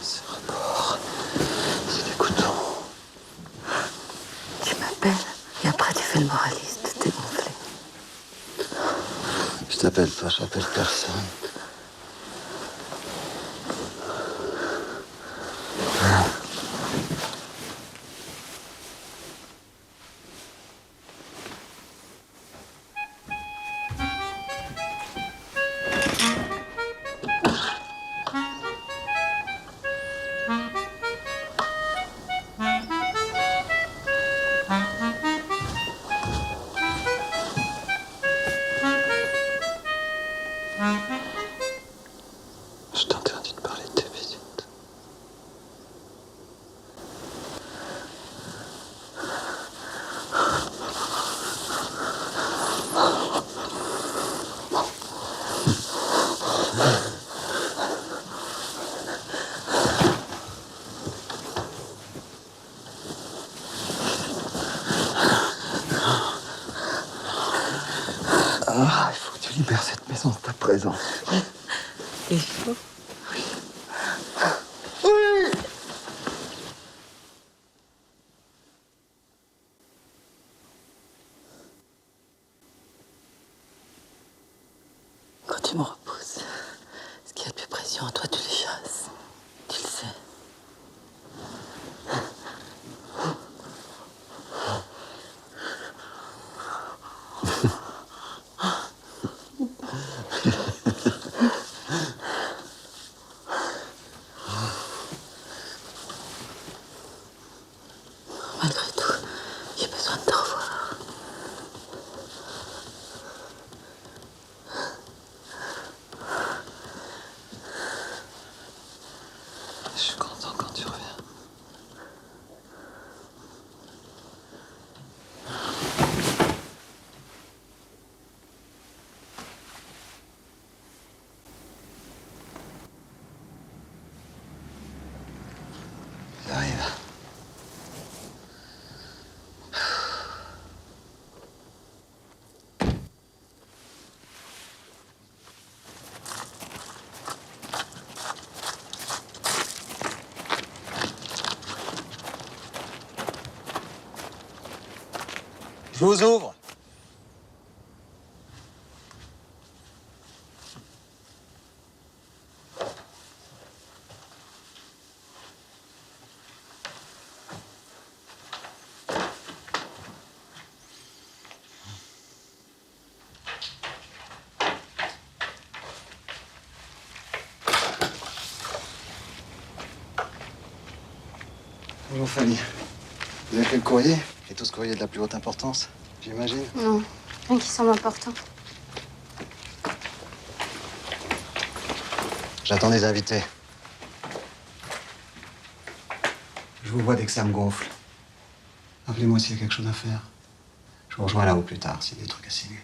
Ce rapport, c'est dégoûtant. Tu m'appelles et après tu fais le moraliste, t'es gonflé. Je t'appelle pas, j'appelle personne. Je t'interdis de parler de tes visites. Ah, il faut que tu libères cette maison de ta présence. Il faut. Quand tu me repousses, ce qui a de plus précieux en toi, tu les chasses. Tu le sais. Malgré tout, j'ai besoin de te revoir. Je suis content quand tu reviens. J'arrive. Je vous ouvre. Bonjour Fanny. Vous avez fait le courrier? Et tout ce courrier de la plus haute importance, j'imagine? Non, rien qui semble important. J'attends des invités. Je vous vois dès que ça me gonfle. Appelez-moi s'il y a quelque chose à faire. Je vous rejoins là-haut plus tard s'il y a des trucs à signer.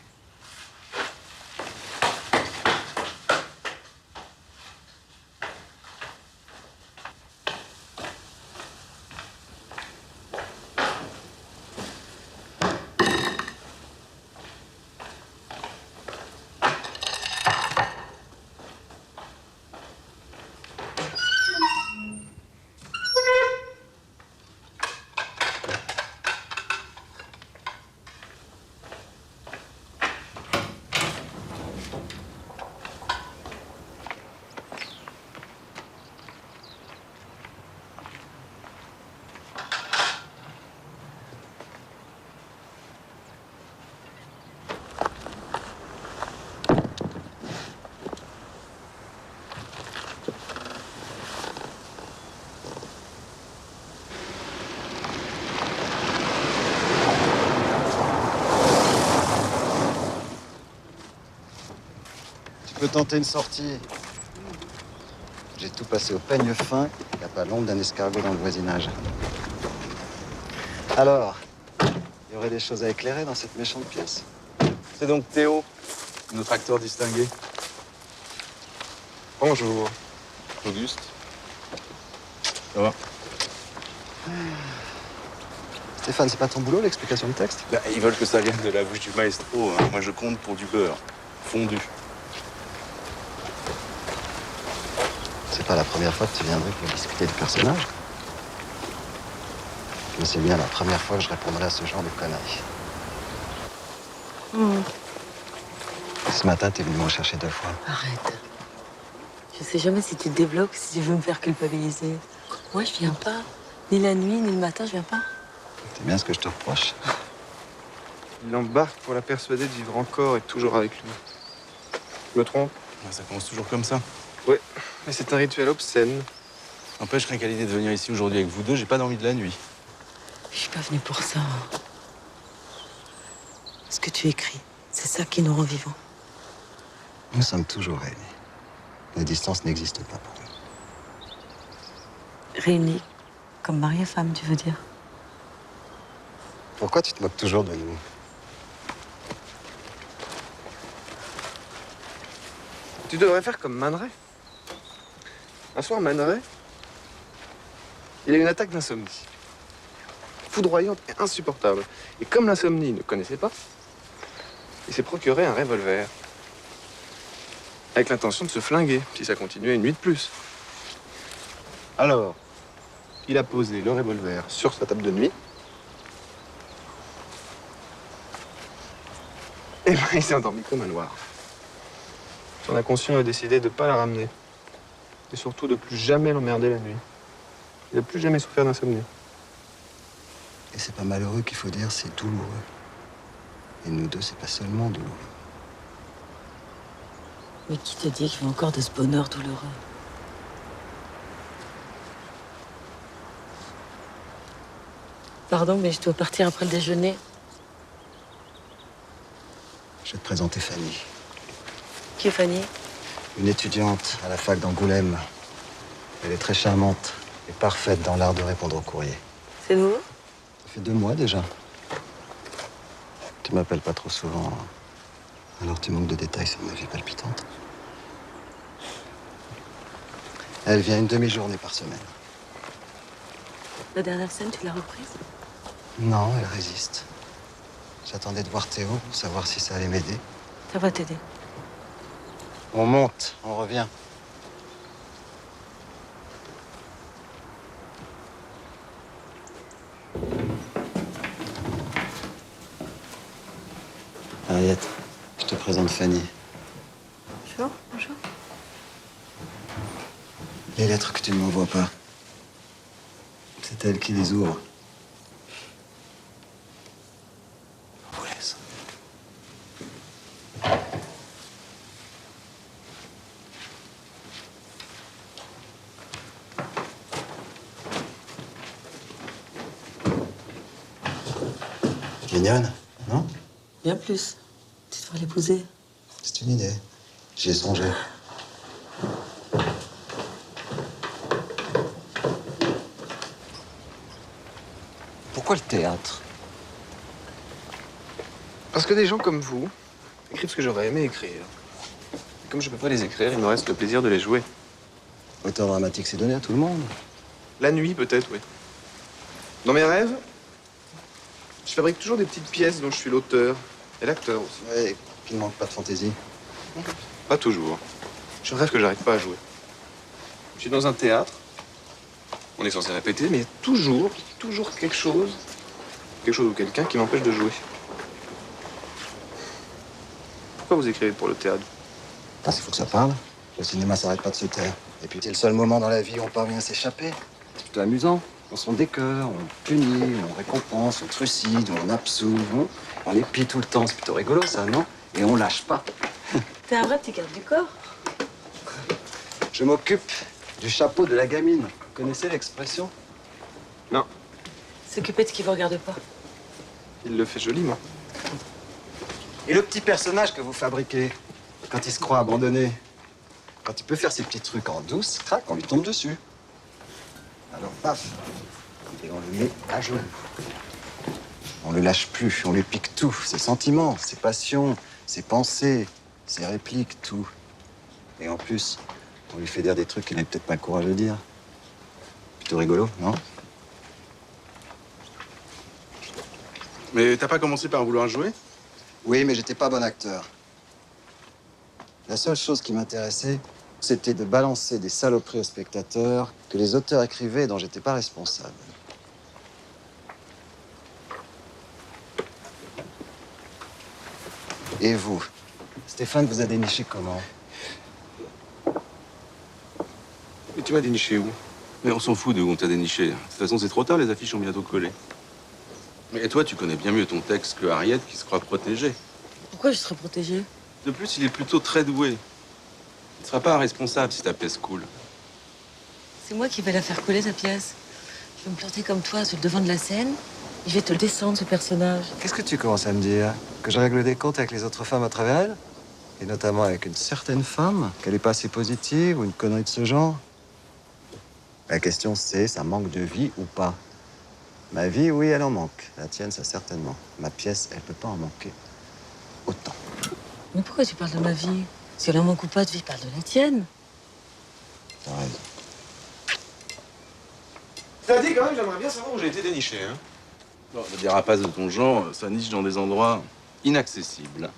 peux tenter une sortie. J'ai tout passé au peigne fin. Il n'y a pas l'ombre d'un escargot dans le voisinage. Alors, il y aurait des choses à éclairer dans cette méchante pièce? C'est donc Théo, notre acteur distingué. Bonjour. Auguste. Ça va? Stéphane, c'est pas ton boulot, l'explication de texte? Bah, ils veulent que ça vienne de la bouche du maestro. Hein. Moi, je compte pour du beurre. Fondu. C'est pas la première fois que tu viendrais pour discuter du personnage. Mais c'est bien la première fois que je répondrai à ce genre de conneries. Ce matin, t'es venu me rechercher 2 fois. Arrête. Je sais jamais si tu te débloques, si tu veux me faire culpabiliser. Moi, je viens pas. Ni la nuit, ni le matin, je viens pas. C'est bien ce que je te reproche. Il l'embarque pour la persuader de vivre encore et toujours avec lui. Je me trompe? Ouais, ça commence toujours comme ça. Oui, mais c'est un rituel obscène. N'empêche, rien qu'à l'idée de venir ici aujourd'hui avec vous deux, j'ai pas dormi de la nuit. Je suis pas venue pour ça. Ce que tu écris, c'est ça qui nous rend vivants. Nous sommes toujours réunis. La distance n'existe pas pour nous. Réunis comme mari et femme, tu veux dire? Pourquoi tu te moques toujours de nous? Tu devrais faire comme Man Ray. Un soir, Man Ray, il a eu une attaque d'insomnie. Foudroyante et insupportable. Et comme l'insomnie ne connaissait pas, il s'est procuré un revolver. Avec l'intention de se flinguer, si ça continuait une nuit de plus. Alors, il a posé le revolver sur sa table de nuit. Et ben, il s'est endormi comme un noir. Son inconscient a décidé de ne pas la ramener. Et surtout de plus jamais l'emmerder la nuit. Il n'a plus jamais souffert d'insomnie. Et c'est pas malheureux qu'il faut dire, c'est douloureux. Et nous deux, c'est pas seulement douloureux. Mais qui te dit qu'il y a encore de ce bonheur douloureux? Pardon, mais je dois partir après le déjeuner. Je vais te présenter Fanny, Qui est Fanny? une étudiante à la fac d'Angoulême. Elle est très charmante et parfaite dans l'art de répondre au courrier. C'est nouveau? Ça fait 2 mois déjà. Tu m'appelles pas trop souvent, hein. Alors tu manques de détails sur ma vie palpitante. Elle vient une demi-journée par semaine. La dernière scène, tu l'as reprise? Non, elle résiste. J'attendais de voir Théo pour savoir si ça allait m'aider. Ça va t'aider. On monte, on revient. Henriette, je te présente Fanny. Bonjour, bonjour. Les lettres que tu ne m'envoies pas, c'est elle qui les ouvre. On vous laisse. Mignonne, non? Bien plus. Tu devrais l'épouser. C'est une idée. J'y ai songé. Pourquoi le théâtre? Parce que des gens comme vous écrivent ce que j'aurais aimé écrire. Et comme je peux pas les écrire, il me reste le plaisir de les jouer. Auteur dramatique, c'est donné à tout le monde. La nuit, peut-être, oui. Dans mes rêves, je fabrique toujours des petites pièces dont je suis l'auteur et l'acteur aussi. Ouais, qu'il ne manque pas de fantaisie. Pas toujours. Je rêve que j'arrive pas à jouer. Je suis dans un théâtre. On est censé répéter, mais il y a toujours quelque chose ou quelqu'un qui m'empêche de jouer. Pourquoi vous écrivez pour le théâtre? Parce qu'il faut que ça parle. Le cinéma s'arrête pas de se taire. Et puis c'est le seul moment dans la vie où on parvient à s'échapper. C'est plutôt amusant. On se rend des cœurs, on punit, on récompense, on trucide, on absouve, on épie tout le temps. C'est plutôt rigolo ça, non? Et on lâche pas. T'es un vrai petit garde du corps. Je m'occupe du chapeau de la gamine. Vous connaissez l'expression? Non, S'occuper de ce qui vous regarde pas. il le fait joliment. Et le petit personnage que vous fabriquez, Quand il se croit abandonné, quand il peut faire ses petits trucs en douce, crac, on lui tombe dessus. Alors, paf, et on le met à genoux. On le lâche plus, on lui pique tout, ses sentiments, ses passions, ses pensées, ses répliques, tout. Et en plus, on lui fait dire des trucs qu'il n'a peut-être pas le courage de dire. Plutôt rigolo, non? Mais t'as pas commencé par vouloir jouer? Oui, mais j'étais pas bon acteur. La seule chose qui m'intéressait, c'était de balancer des saloperies aux spectateurs que les auteurs écrivaient et dont j'étais pas responsable. Et vous, Stéphane vous a déniché comment? Et tu m'as déniché où? Mais on s'en fout de où on t'a déniché. De toute façon, c'est trop tard, les affiches sont bientôt collées. Mais toi, tu connais bien mieux ton texte que Harriet qui se croit protégée. Pourquoi je serais protégée? De plus, il est plutôt très doué. Il ne sera pas responsable si ta pièce coule. C'est moi qui vais la faire coller, ta pièce. Je vais me planter comme toi sur le devant de la scène et je vais te le descendre, ce personnage. Qu'est-ce que tu commences à me dire? Que je règle des comptes avec les autres femmes à travers elles? Et notamment avec une certaine femme? Qu'elle est pas assez positive ou une connerie de ce genre? La question c'est, ça manque de vie ou pas? Ma vie, oui, elle en manque. La tienne, ça certainement. Ma pièce, elle peut pas en manquer autant. Mais pourquoi tu parles de ma vie? Si elle en manque ou pas de vie, parle de la tienne. T'as raison. T'as dit quand même, j'aimerais bien savoir où j'ai été déniché, hein. Bon, des rapaces de ton genre, ça niche dans des endroits inaccessibles.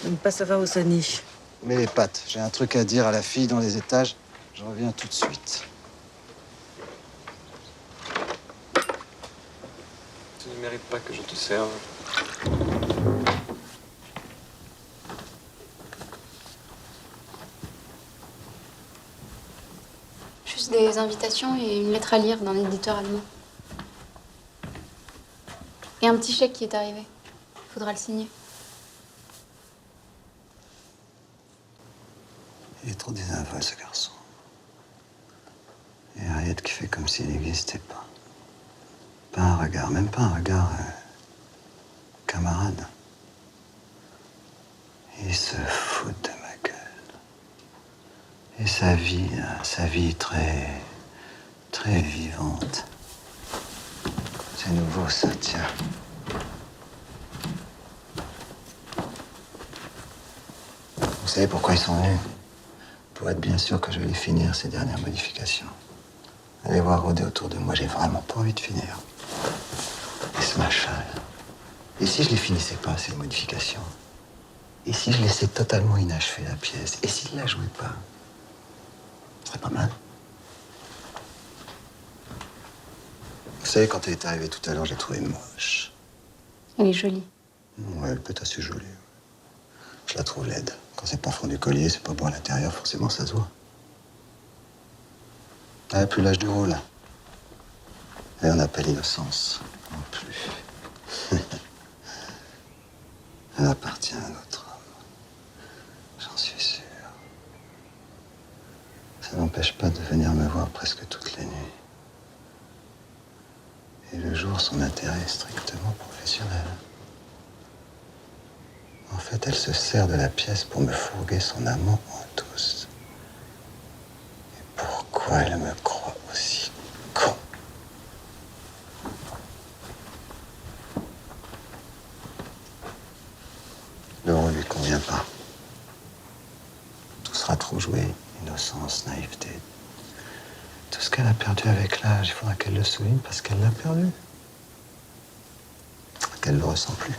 J'aime pas savoir où ça niche. Mais les pattes, j'ai un truc à dire à la fille dans les étages. Je reviens tout de suite. Tu ne mérites pas que je te serve. Juste des invitations et une lettre à lire d'un éditeur allemand. Et un petit chèque qui est arrivé. Faudra le signer. Il est trop désinvolte, ce garçon. Et Harriet qui fait comme s'il n'existait pas. Pas un regard, même pas un regard camarade. Il se fout de ma gueule. Et sa vie très vivante. C'est nouveau, ça, tiens. Vous savez pourquoi ils sont venus? Pour être bien sûr que je vais les finir, ces dernières modifications. Allez voir rôder autour de moi, j'ai vraiment pas envie de finir. Et ce machin, là. Et si je les finissais pas, ces modifications? Et si je laissais totalement inachevée la pièce? Et s'il la jouait pas? Ce serait pas mal. Vous savez, quand elle est arrivée tout à l'heure, je l'ai trouvée moche. Elle est jolie. Ouais, elle peut être assez jolie. Je la trouve laide. Quand c'est pas fond du collier, c'est pas beau à l'intérieur, forcément ça se voit. Elle a plus l'âge du rôle. Elle en a pas l'innocence, non plus. Elle appartient à un autre homme. J'en suis sûr. Ça n'empêche pas de venir me voir presque toutes les nuits. Et le jour, son intérêt est strictement professionnel. En fait, elle se sert de la pièce pour me fourguer son amant en douce. Et pourquoi elle me croit aussi con? Le rôle lui convient pas. Tout sera trop joué. Innocence, naïveté. Tout ce qu'elle a perdu avec l'âge, il faudra qu'elle le souligne parce qu'elle l'a perdu. Qu'elle le ressent plus.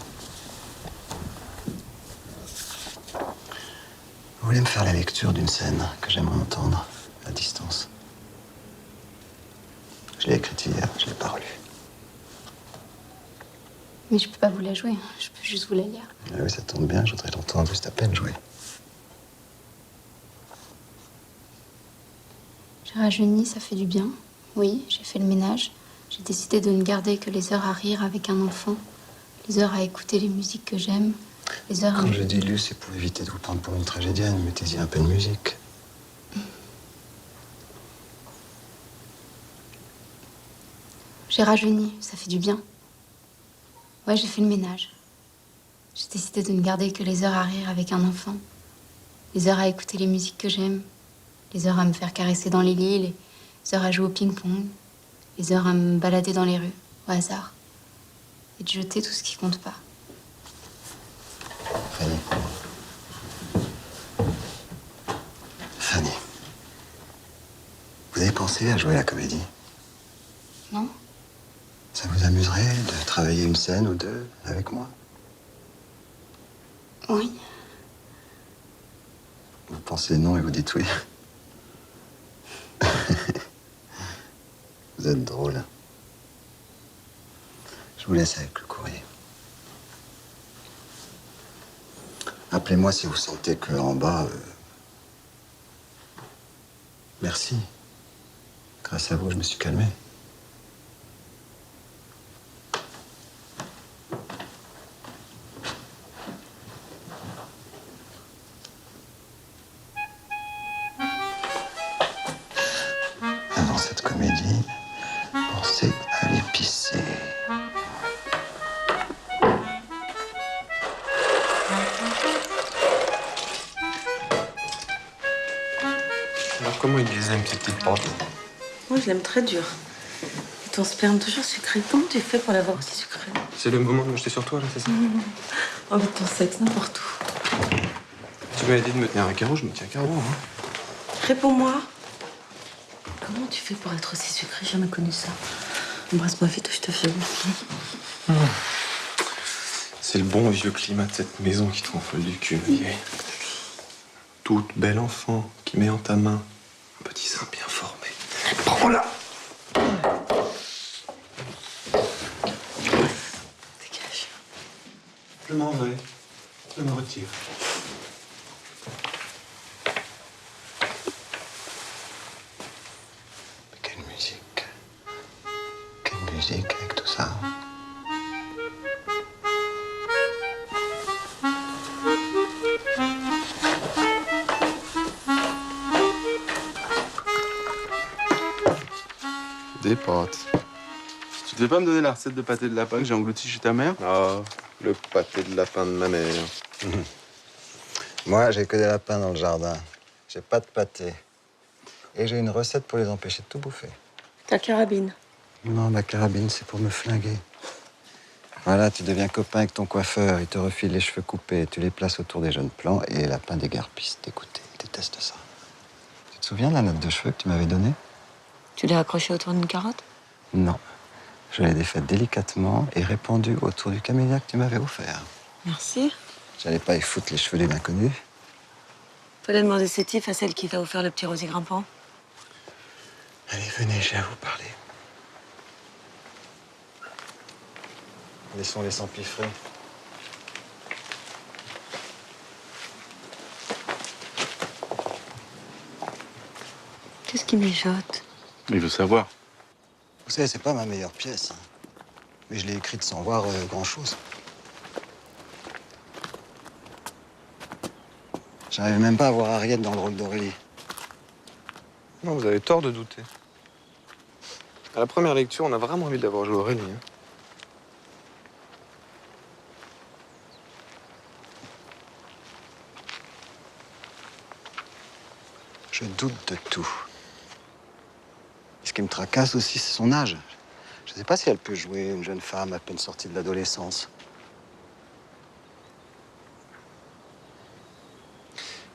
Vous voulez me faire la lecture d'une scène que j'aimerais entendre à distance? Je l'ai écrite hier, je l'ai pas relue. Mais je peux pas vous la jouer. Je peux juste vous la lire. Ah oui, ça tombe bien, je voudrais l'entendre juste à peine jouer. J'ai rajeuni, ça fait du bien. Oui, j'ai fait le ménage. J'ai décidé de ne garder que les heures à rire avec un enfant, les heures à écouter les musiques que j'aime, les heures à... Quand je dis lu, c'est pour éviter de vous prendre pour une tragédienne. Mettez-y un peu de musique. J'ai rajeuni, ça fait du bien. Ouais, j'ai fait le ménage. J'ai décidé de ne garder que les heures à rire avec un enfant. Les heures à écouter les musiques que j'aime. Les heures à me faire caresser dans les lits. Les heures à jouer au ping-pong. Les heures à me balader dans les rues, au hasard. Et de jeter tout ce qui compte pas. Fanny. Fanny. Vous avez pensé à jouer la comédie? Non? Ça vous amuserait de travailler une scène ou deux avec moi? Oui. Vous pensez non et vous dites oui. Vous êtes drôle. Je vous laisse avec le courrier. Appelez-moi si vous sentez que en bas... Merci. Grâce à vous, je me suis calmé. Avant cette comédie, pensez à aller pisser. Alors comment ils les aiment, ces petites portes? Moi, je l'aime très dur. Et ton sperme toujours sucré. Comment tu fais pour l'avoir aussi sucré? C'est le moment de me jeter sur toi, là, c'est ça? Envie de ton sexe, n'importe où. Tu m'avais dit de me tenir à carreau, je me tiens à carreau, hein. Réponds-moi. Comment tu fais pour être aussi sucré? J'ai jamais connu ça. Embrasse-moi vite ou je te viole. C'est le bon vieux climat de cette maison qui te rend folle du cul, ma vieille. Toute belle enfant qui met en ta main un petit sein bien formé. Prends-la! Dégage. Je m'en vais. Je me retire. Quelle musique. Quelle musique avec tout ça. Des pâtes. Tu devais pas me donner la recette de pâté de lapin que j'ai englouti chez ta mère? Ah, le pâté de lapin de ma mère. Moi, j'ai que des lapins dans le jardin. J'ai pas de pâté. Et j'ai une recette pour les empêcher de tout bouffer. Ta carabine. Non, ma carabine, c'est pour me flinguer. Voilà, tu deviens copain avec ton coiffeur. Il te refile les cheveux coupés. Tu les places autour des jeunes plants et les lapins déguerpissent. T'écoutes, ils détestent ça. Tu te souviens de la note de cheveux que tu m'avais donnée? Tu l'as accroché autour d'une carotte? Non. Je l'ai défaite délicatement et répandue autour du camélia que tu m'avais offert. Merci. J'allais pas y foutre les cheveux d'une inconnue. Fallait demander sétif à celle qui t'a offert le petit rosier grimpant. Allez, venez, j'ai à vous parler. Laissons-les s'empiffrer. Qu'est-ce qui mijote? Il veut savoir. Vous savez, c'est pas ma meilleure pièce. Mais je l'ai écrite sans voir grand-chose. J'arrive même pas à voir Ariette dans le rôle d'Aurélie. Non, vous avez tort de douter. À la première lecture, on a vraiment envie d'avoir joué Aurélie. Hein. Je doute de tout. Ce qui me tracasse aussi, c'est son âge. Je sais pas si elle peut jouer une jeune femme à peine sortie de l'adolescence.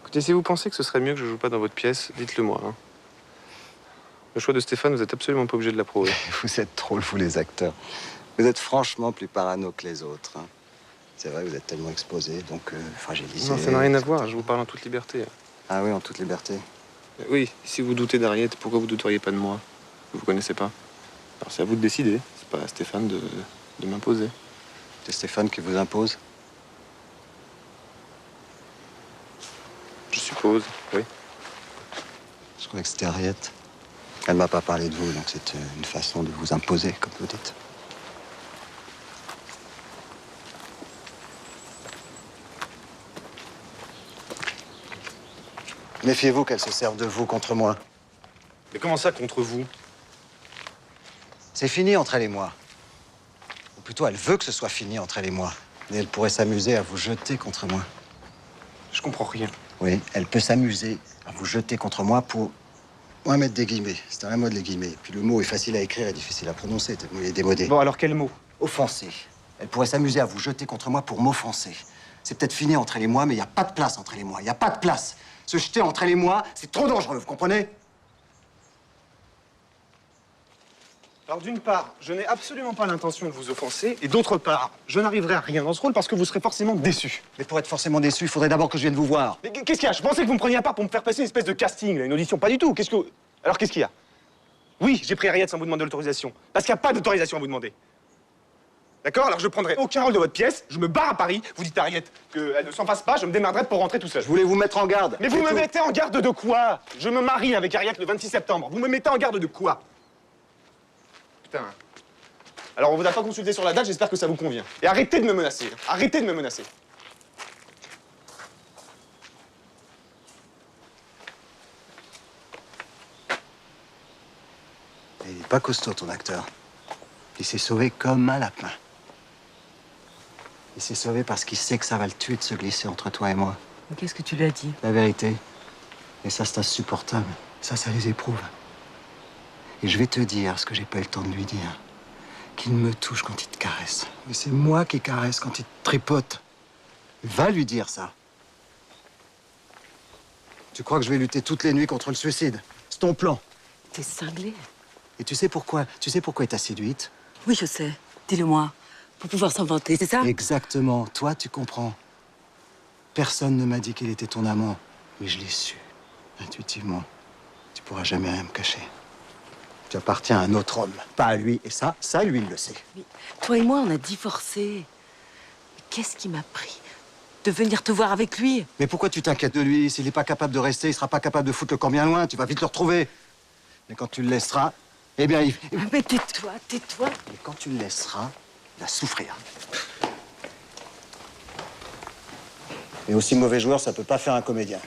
Écoutez, si vous pensez que ce serait mieux que je joue pas dans votre pièce, dites-le moi. Hein. Le choix de Stéphane, vous êtes absolument pas obligé de l'approuver. Vous êtes drôles, vous les acteurs. Vous êtes franchement plus parano que les autres. Hein. C'est vrai, vous êtes tellement exposés, donc fragilisés. Non, ça n'a rien à voir. Je vous parle en toute liberté. Ah oui, en toute liberté. Oui, si vous doutez d'Ariette, pourquoi vous douteriez pas de moi? Vous ne connaissez pas. Alors c'est à vous de décider. C'est pas à Stéphane de m'imposer. C'est Stéphane qui vous impose? Je suppose, oui. Je croyais que c'était Ariette. Elle m'a pas parlé de vous, donc c'est une façon de vous imposer, comme vous dites. Méfiez-vous qu'elle se serve de vous contre moi. Mais comment ça contre vous? C'est fini entre elle et moi. Ou plutôt, elle veut que ce soit fini entre elle et moi. Et elle pourrait s'amuser à vous jeter contre moi. Je comprends rien. Oui, elle peut s'amuser à vous jeter contre moi pour... Moi, mettre des guillemets. C'est à la mode, les guillemets. Puis le mot est facile à écrire et difficile à prononcer, tellement il est démodé. Bon, alors quel mot? Offenser. Elle pourrait s'amuser à vous jeter contre moi pour m'offenser. C'est peut-être fini entre elle et moi, mais il n'y a pas de place entre elle et moi. Il n'y a pas de place. Se jeter entre elle et moi, c'est trop dangereux, vous comprenez? Alors d'une part, je n'ai absolument pas l'intention de vous offenser, et d'autre part, je n'arriverai à rien dans ce rôle parce que vous serez forcément déçu. Mais pour être forcément déçu, il faudrait d'abord que je vienne vous voir. Mais qu'est-ce qu'il y a? Je pensais que vous me preniez à part pour me faire passer une espèce de casting, là, une audition. Pas du tout. Alors qu'est-ce qu'il y a? Oui, j'ai pris Harriet sans vous demander l'autorisation. Parce qu'il n'y a pas d'autorisation à vous demander. D'accord? Alors je prendrai aucun rôle de votre pièce, je me barre à Paris, vous dites à Harriet qu'elle ne s'en fasse pas, je me démerderai pour rentrer tout seul. Je voulais vous mettre en garde. Mais vous me mettez en garde de quoi? Je me marie avec Harriet le 26 septembre. Vous me mettez en garde de quoi? Putain. Alors on vous a pas consulté sur la date, j'espère que ça vous convient. Et arrêtez de me menacer. Arrêtez de me menacer. Il n'est pas costaud, ton acteur. Il s'est sauvé comme un lapin. Il s'est sauvé parce qu'il sait que ça va le tuer de se glisser entre toi et moi. Mais qu'est-ce que tu lui as dit? La vérité. Et ça, c'est insupportable. Ça les éprouve. Et je vais te dire ce que j'ai pas eu le temps de lui dire. Qu'il me touche quand il te caresse. Mais c'est moi qui caresse quand il te tripote. Va lui dire ça. Tu crois que je vais lutter toutes les nuits contre le suicide? C'est ton plan. T'es cinglé. Et tu sais pourquoi? Tu sais pourquoi il t'a séduite? Oui, je sais. Dis-le-moi. Pour pouvoir s'en vanter, c'est ça? Exactement. Toi, tu comprends. Personne ne m'a dit qu'il était ton amant. Mais je l'ai su. Intuitivement. Tu pourras jamais rien me cacher. Tu appartiens à un autre homme, pas à lui. Et ça, lui, il le sait. Mais toi et moi, on a divorcé. Mais qu'est-ce qui m'a pris de venir te voir avec lui? Mais pourquoi tu t'inquiètes de lui? S'il n'est pas capable de rester, il sera pas capable de foutre le camp bien loin. Tu vas vite le retrouver. Mais quand tu le laisseras, eh bien, il... Mais tais-toi, tais-toi. Et quand tu le laisseras, il va souffrir. Et aussi mauvais joueur, ça peut pas faire un comédien.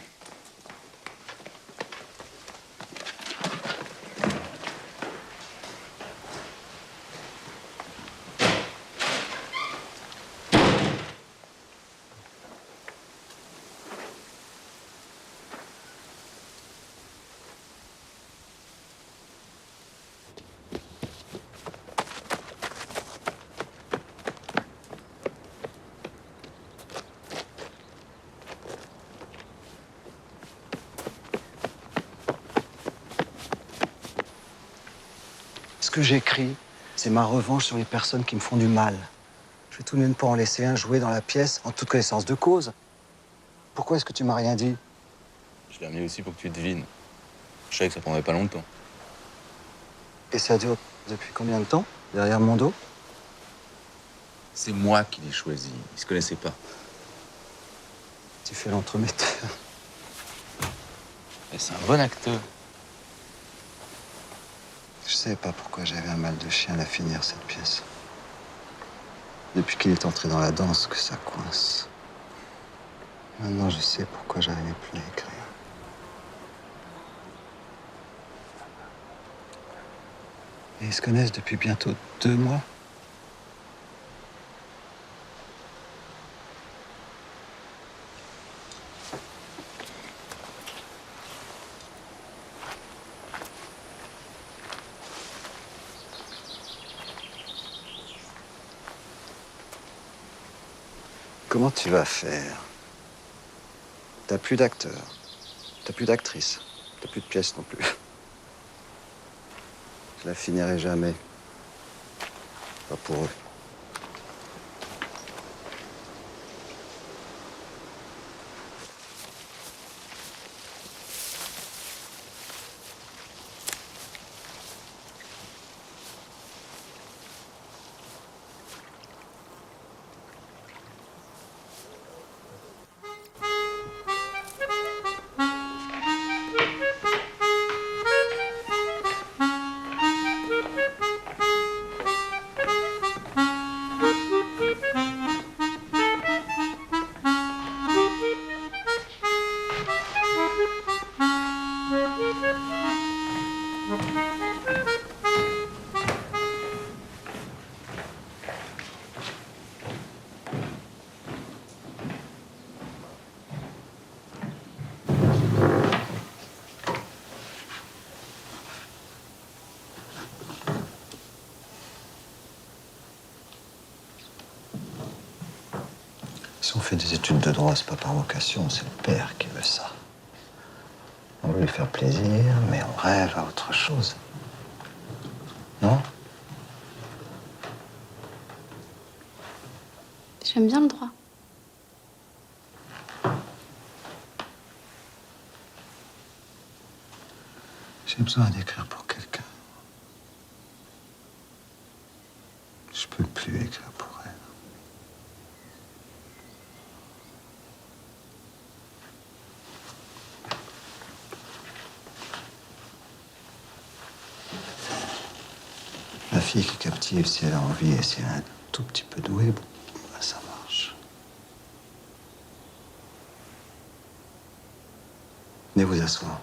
Ce que j'écris, c'est ma revanche sur les personnes qui me font du mal. Je vais tout de même pas en laisser un jouer dans la pièce en toute connaissance de cause. Pourquoi est-ce que tu m'as rien dit? Je l'ai amené aussi pour que tu devines. Je savais que ça prendrait pas longtemps. Et ça dure depuis combien de temps? Derrière mon dos? C'est moi qui l'ai choisi. Ils se connaissaient pas. Tu fais l'entremetteur. Et c'est un bon acteur. Je sais pas pourquoi j'avais un mal de chien à finir cette pièce. Depuis qu'il est entré dans la danse, que ça coince. Maintenant, je sais pourquoi j'arrivais plus à écrire. Et ils se connaissent depuis bientôt 2 mois. Comment tu vas faire? T'as plus d'acteurs, t'as plus d'actrices, t'as plus de pièces non plus. Je la finirai jamais. Pas pour eux. fait des études de droit, c'est pas par vocation, c'est le père qui veut ça. On veut lui faire plaisir, mais on rêve à autre chose. Non? J'aime bien le droit. J'ai besoin d'écrire pour quelqu'un. Je peux plus écrire pour elle. La fille qui est captive, si elle a envie et si elle est un tout petit peu douée, bon, bah, ça marche. Venez vous asseoir.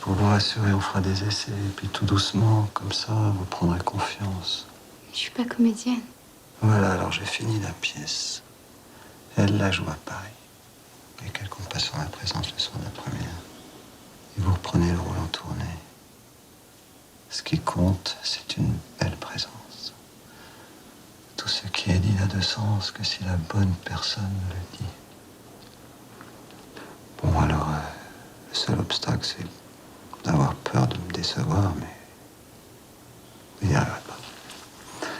Pour vous rassurer, on fera des essais, et puis tout doucement, comme ça, vous prendrez confiance. Je suis pas comédienne. Voilà, alors j'ai fini la pièce. Elle la joue à Paris. Et quelqu'un passe sur la présence le soir de la première. Et vous reprenez le rôle en tournée. Ce qui compte, c'est une belle présence. Tout ce qui est dit n'a de sens que si la bonne personne le dit. Bon, alors, le seul obstacle, c'est d'avoir peur de me décevoir, mais vous n'y arriverez pas.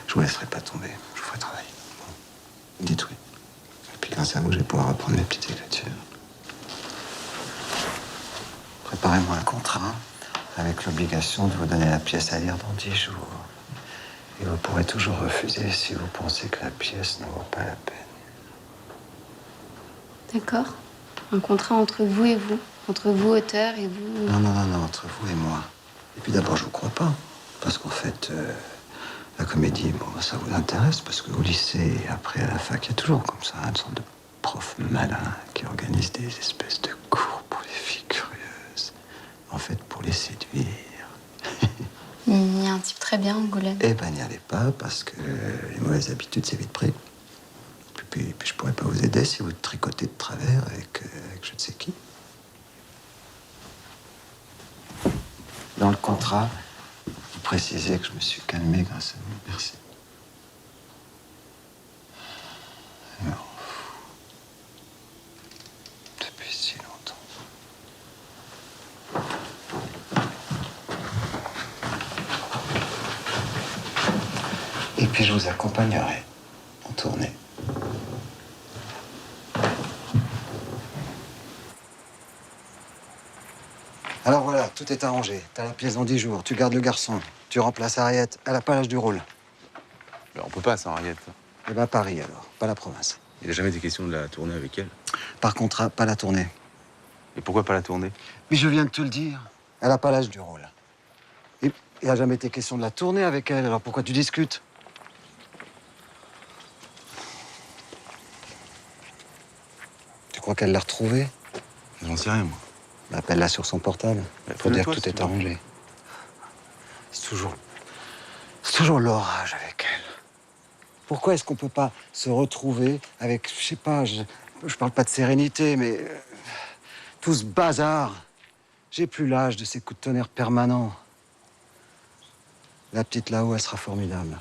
Je vous laisserai pas tomber, je vous ferai travailler. Bon. Dites oui. Et puis grâce à vous, je vais pouvoir reprendre mes petites écritures. Préparez-moi un contrat avec l'obligation de vous donner la pièce à lire dans 10 jours. Et vous pourrez toujours refuser si vous pensez que la pièce ne vaut pas la peine. D'accord. Un contrat entre vous et vous. Entre vous, auteur, et vous... Non, entre vous et moi. Et puis d'abord, je vous crois pas. Parce qu'en fait, la comédie, bon, ça vous intéresse, parce qu'au lycée et après à la fac, il y a toujours comme ça une sorte de prof malin qui organise des espèces de cours pour les filles curieuses. En fait, pour les séduire. Il y a un type très bien, Angoulême. Eh ben, n'y allez pas, parce que les mauvaises habitudes, c'est vite pris. Puis je pourrais pas vous aider si vous tricotez de travers avec je ne sais qui. Dans le contrat, vous précisez que je me suis calmé grâce à vous. Merci. Alors, depuis si longtemps. Et puis je vous accompagnerai en tournée. Alors voilà, tout est arrangé. T'as la pièce dans 10 jours. Tu gardes le garçon. Tu remplaces Harriet. Elle n'a pas l'âge du rôle. Ben, on peut pas sans Harriet. Eh ben Paris alors, pas la province. Il n'a jamais été question de la tourner avec elle. Par contrat, pas la tournée. Et pourquoi pas la tourner? Mais je viens de te le dire. Elle n'a pas l'âge du rôle. Et il n'a jamais été question de la tourner avec elle. Alors pourquoi tu discutes? Tu crois qu'elle l'a retrouvée? J'en sais rien, moi. Appelle-la sur son portable. Pour dire que tout est arrangé. C'est toujours l'orage avec elle. Pourquoi est-ce qu'on peut pas se retrouver avec, je sais pas, je parle pas de sérénité, mais tout ce bazar. J'ai plus l'âge de ces coups de tonnerre permanents. La petite là-haut, elle sera formidable.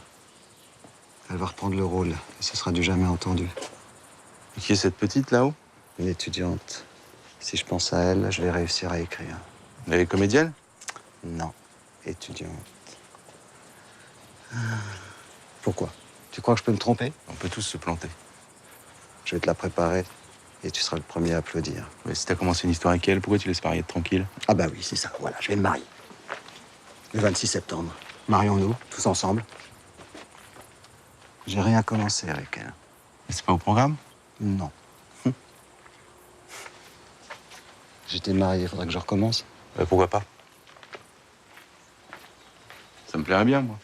Elle va reprendre le rôle, et ce sera du jamais entendu. Et qui est cette petite là-haut? Une étudiante. Si je pense à elle, je vais réussir à écrire. Elle est comédienne? Non, étudiante. Pourquoi? Tu crois que je peux me tromper? On peut tous se planter. Je vais te la préparer et tu seras le premier à applaudir. Mais si t'as commencé une histoire avec elle, pourquoi tu laisses Harriet tranquille? Ah bah oui, c'est ça, voilà, je vais me marier. Le 26 septembre. Marions-nous, tous ensemble. J'ai rien commencé avec elle. Et c'est pas au programme? Non. J'étais marié, faudrait que je recommence. Pourquoi pas? Ça me plairait bien, moi.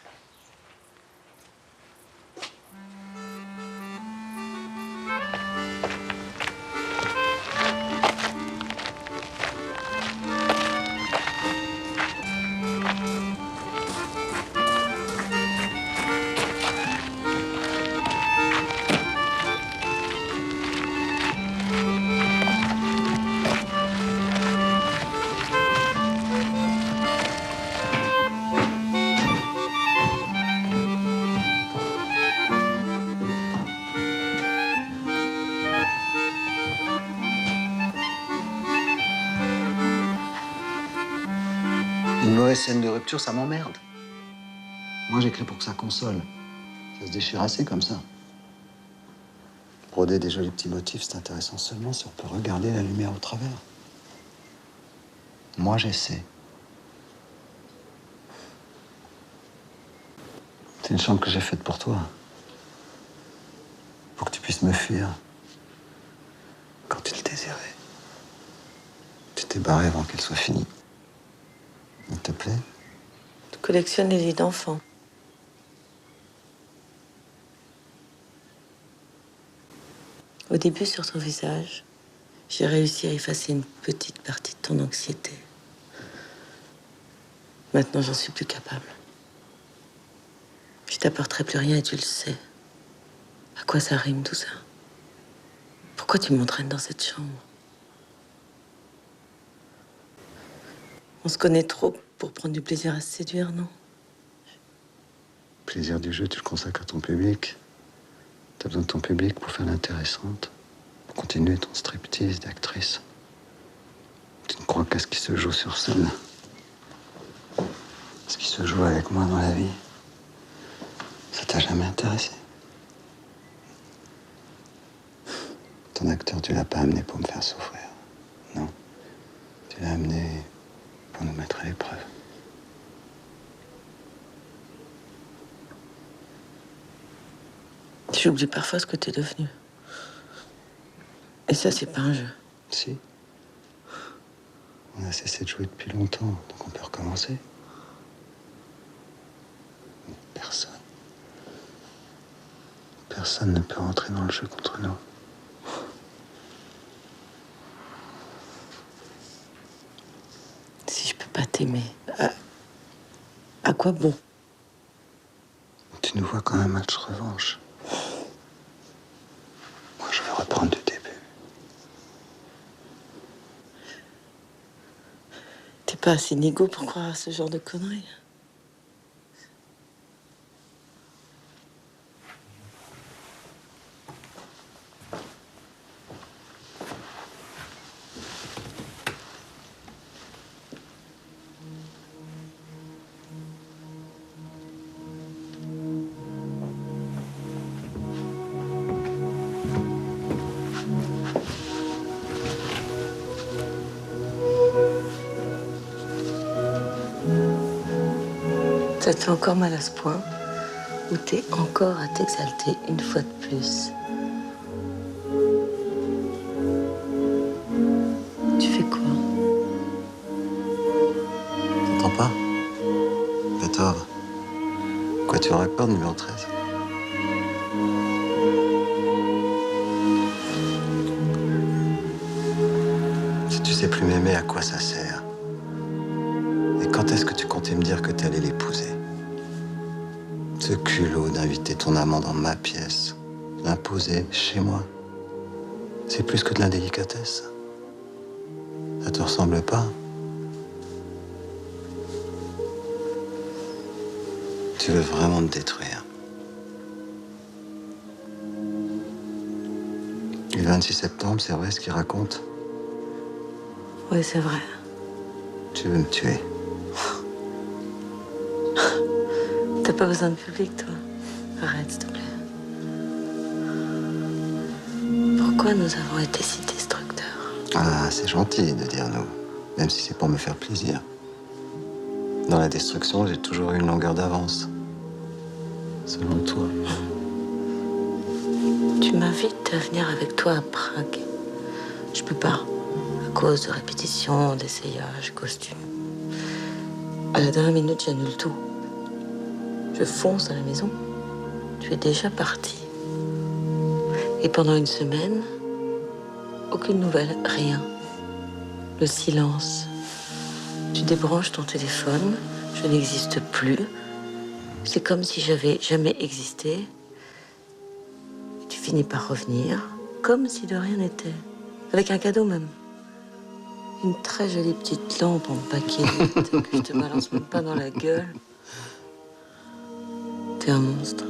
mauvaises scènes de rupture, ça m'emmerde. Moi, j'écris pour que ça console. Ça se déchire assez comme ça. Broder des jolis petits motifs, c'est intéressant seulement si on peut regarder la lumière au travers. Moi, j'essaie. C'est une chambre que j'ai faite pour toi. Pour que tu puisses me fuir. Quand tu le désirais. Tu t'es barré avant qu'elle soit finie. Il te plaît? Tu collectionnes les lits d'enfants. Au début, sur ton visage, j'ai réussi à effacer une petite partie de ton anxiété. Maintenant, j'en suis plus capable. Je t'apporterai plus rien et tu le sais. À quoi ça rime tout ça? Pourquoi tu m'entraînes dans cette chambre? On se connaît trop pour prendre du plaisir à se séduire, non? Le plaisir du jeu, tu le consacres à ton public. T'as besoin de ton public pour faire l'intéressante. Pour continuer ton striptease d'actrice. Tu ne crois qu'à ce qui se joue sur scène. Ce qui se joue avec moi dans la vie. Ça t'a jamais intéressé? Ton acteur, tu l'as pas amené pour me faire souffrir. Non. Tu l'as amené pour nous mettre à l'épreuve. J'oublie parfois ce que t'es devenu. Et ça, c'est pas un jeu. Si. On a cessé de jouer depuis longtemps, donc on peut recommencer. Personne. Personne ne peut rentrer dans le jeu contre nous. Si je peux pas t'aimer, à quoi bon? Tu nous vois comme un match revanche. Moi, je vais reprendre du début. T'es pas assez nigo pour croire à ce genre de conneries. Ça te fait encore mal à ce point où t'es encore à t'exalter une fois de plus. Tu fais quoi? T'entends pas? Beethoven. Quoi, tu aurais peur, numéro 13? Si tu sais plus m'aimer, à quoi ça sert? Et quand est-ce que tu comptais me dire que t'allais l'épouser? Ce culot d'inviter ton amant dans ma pièce, l'imposer chez moi, c'est plus que de l'indélicatesse. Ça te ressemble pas? Tu veux vraiment me détruire. Et le 26 septembre, c'est vrai ce qu'il raconte? Oui, c'est vrai. Tu veux me tuer. T'as pas besoin de public, toi. Arrête, s'il te plaît. Pourquoi nous avons été si destructeurs? Ah, c'est gentil de dire nous, même si c'est pour me faire plaisir. Dans la destruction, j'ai toujours eu une longueur d'avance. Selon toi. Tu m'invites à venir avec toi à Prague. Je peux pas, à cause de répétitions, d'essayages, costumes. À la dernière minute, j'annule tout. Je fonce à la maison. Tu es déjà parti. Et pendant une semaine, aucune nouvelle, rien. Le silence. Tu débranches ton téléphone, je n'existe plus. C'est comme si j'avais jamais existé. Et tu finis par revenir, comme si de rien n'était. Avec un cadeau même. Une très jolie petite lampe en paquet que je te balance même pas dans la gueule. T'es un monstre.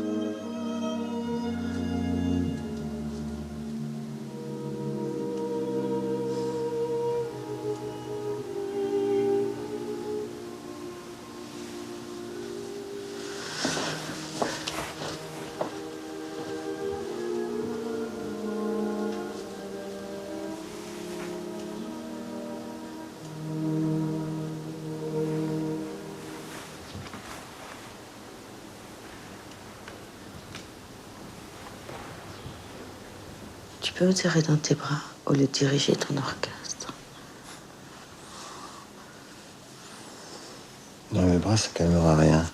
peux me serrer dans tes bras au lieu de diriger ton orchestre. Dans mes bras, ça calmera rien.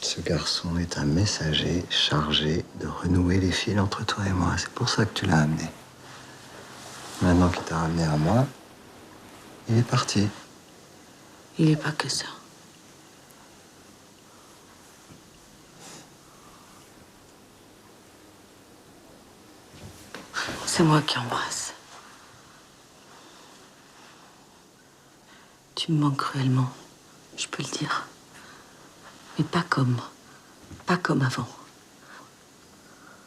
Ce garçon est un messager chargé de renouer les fils entre toi et moi. C'est pour ça que tu l'as amené. Maintenant qu'il t'a ramené à moi, il est parti. Il n'est pas que ça. C'est moi qui embrasse. Tu me manques cruellement, je peux le dire. Mais pas comme avant.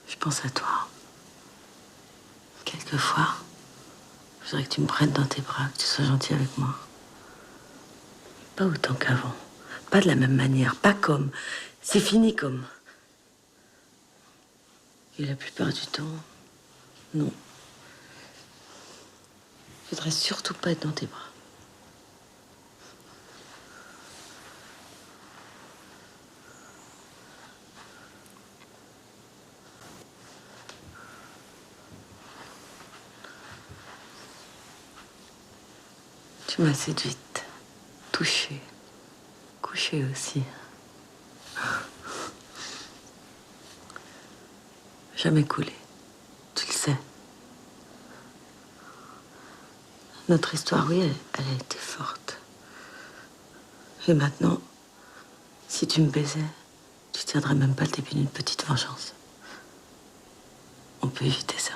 Je pense à toi. Quelquefois, je voudrais que tu me prennes dans tes bras, que tu sois gentil avec moi. Pas autant qu'avant. Pas de la même manière. Pas comme. C'est fini comme. Et la plupart du temps, non. Je voudrais surtout pas être dans tes bras. Tu m'as séduite, touchée, couchée aussi. Jamais coulé, tu le sais. Notre histoire, oui, elle a été forte. Et maintenant, si tu me baisais, tu tiendrais même pas le début d'une petite vengeance. On peut éviter ça.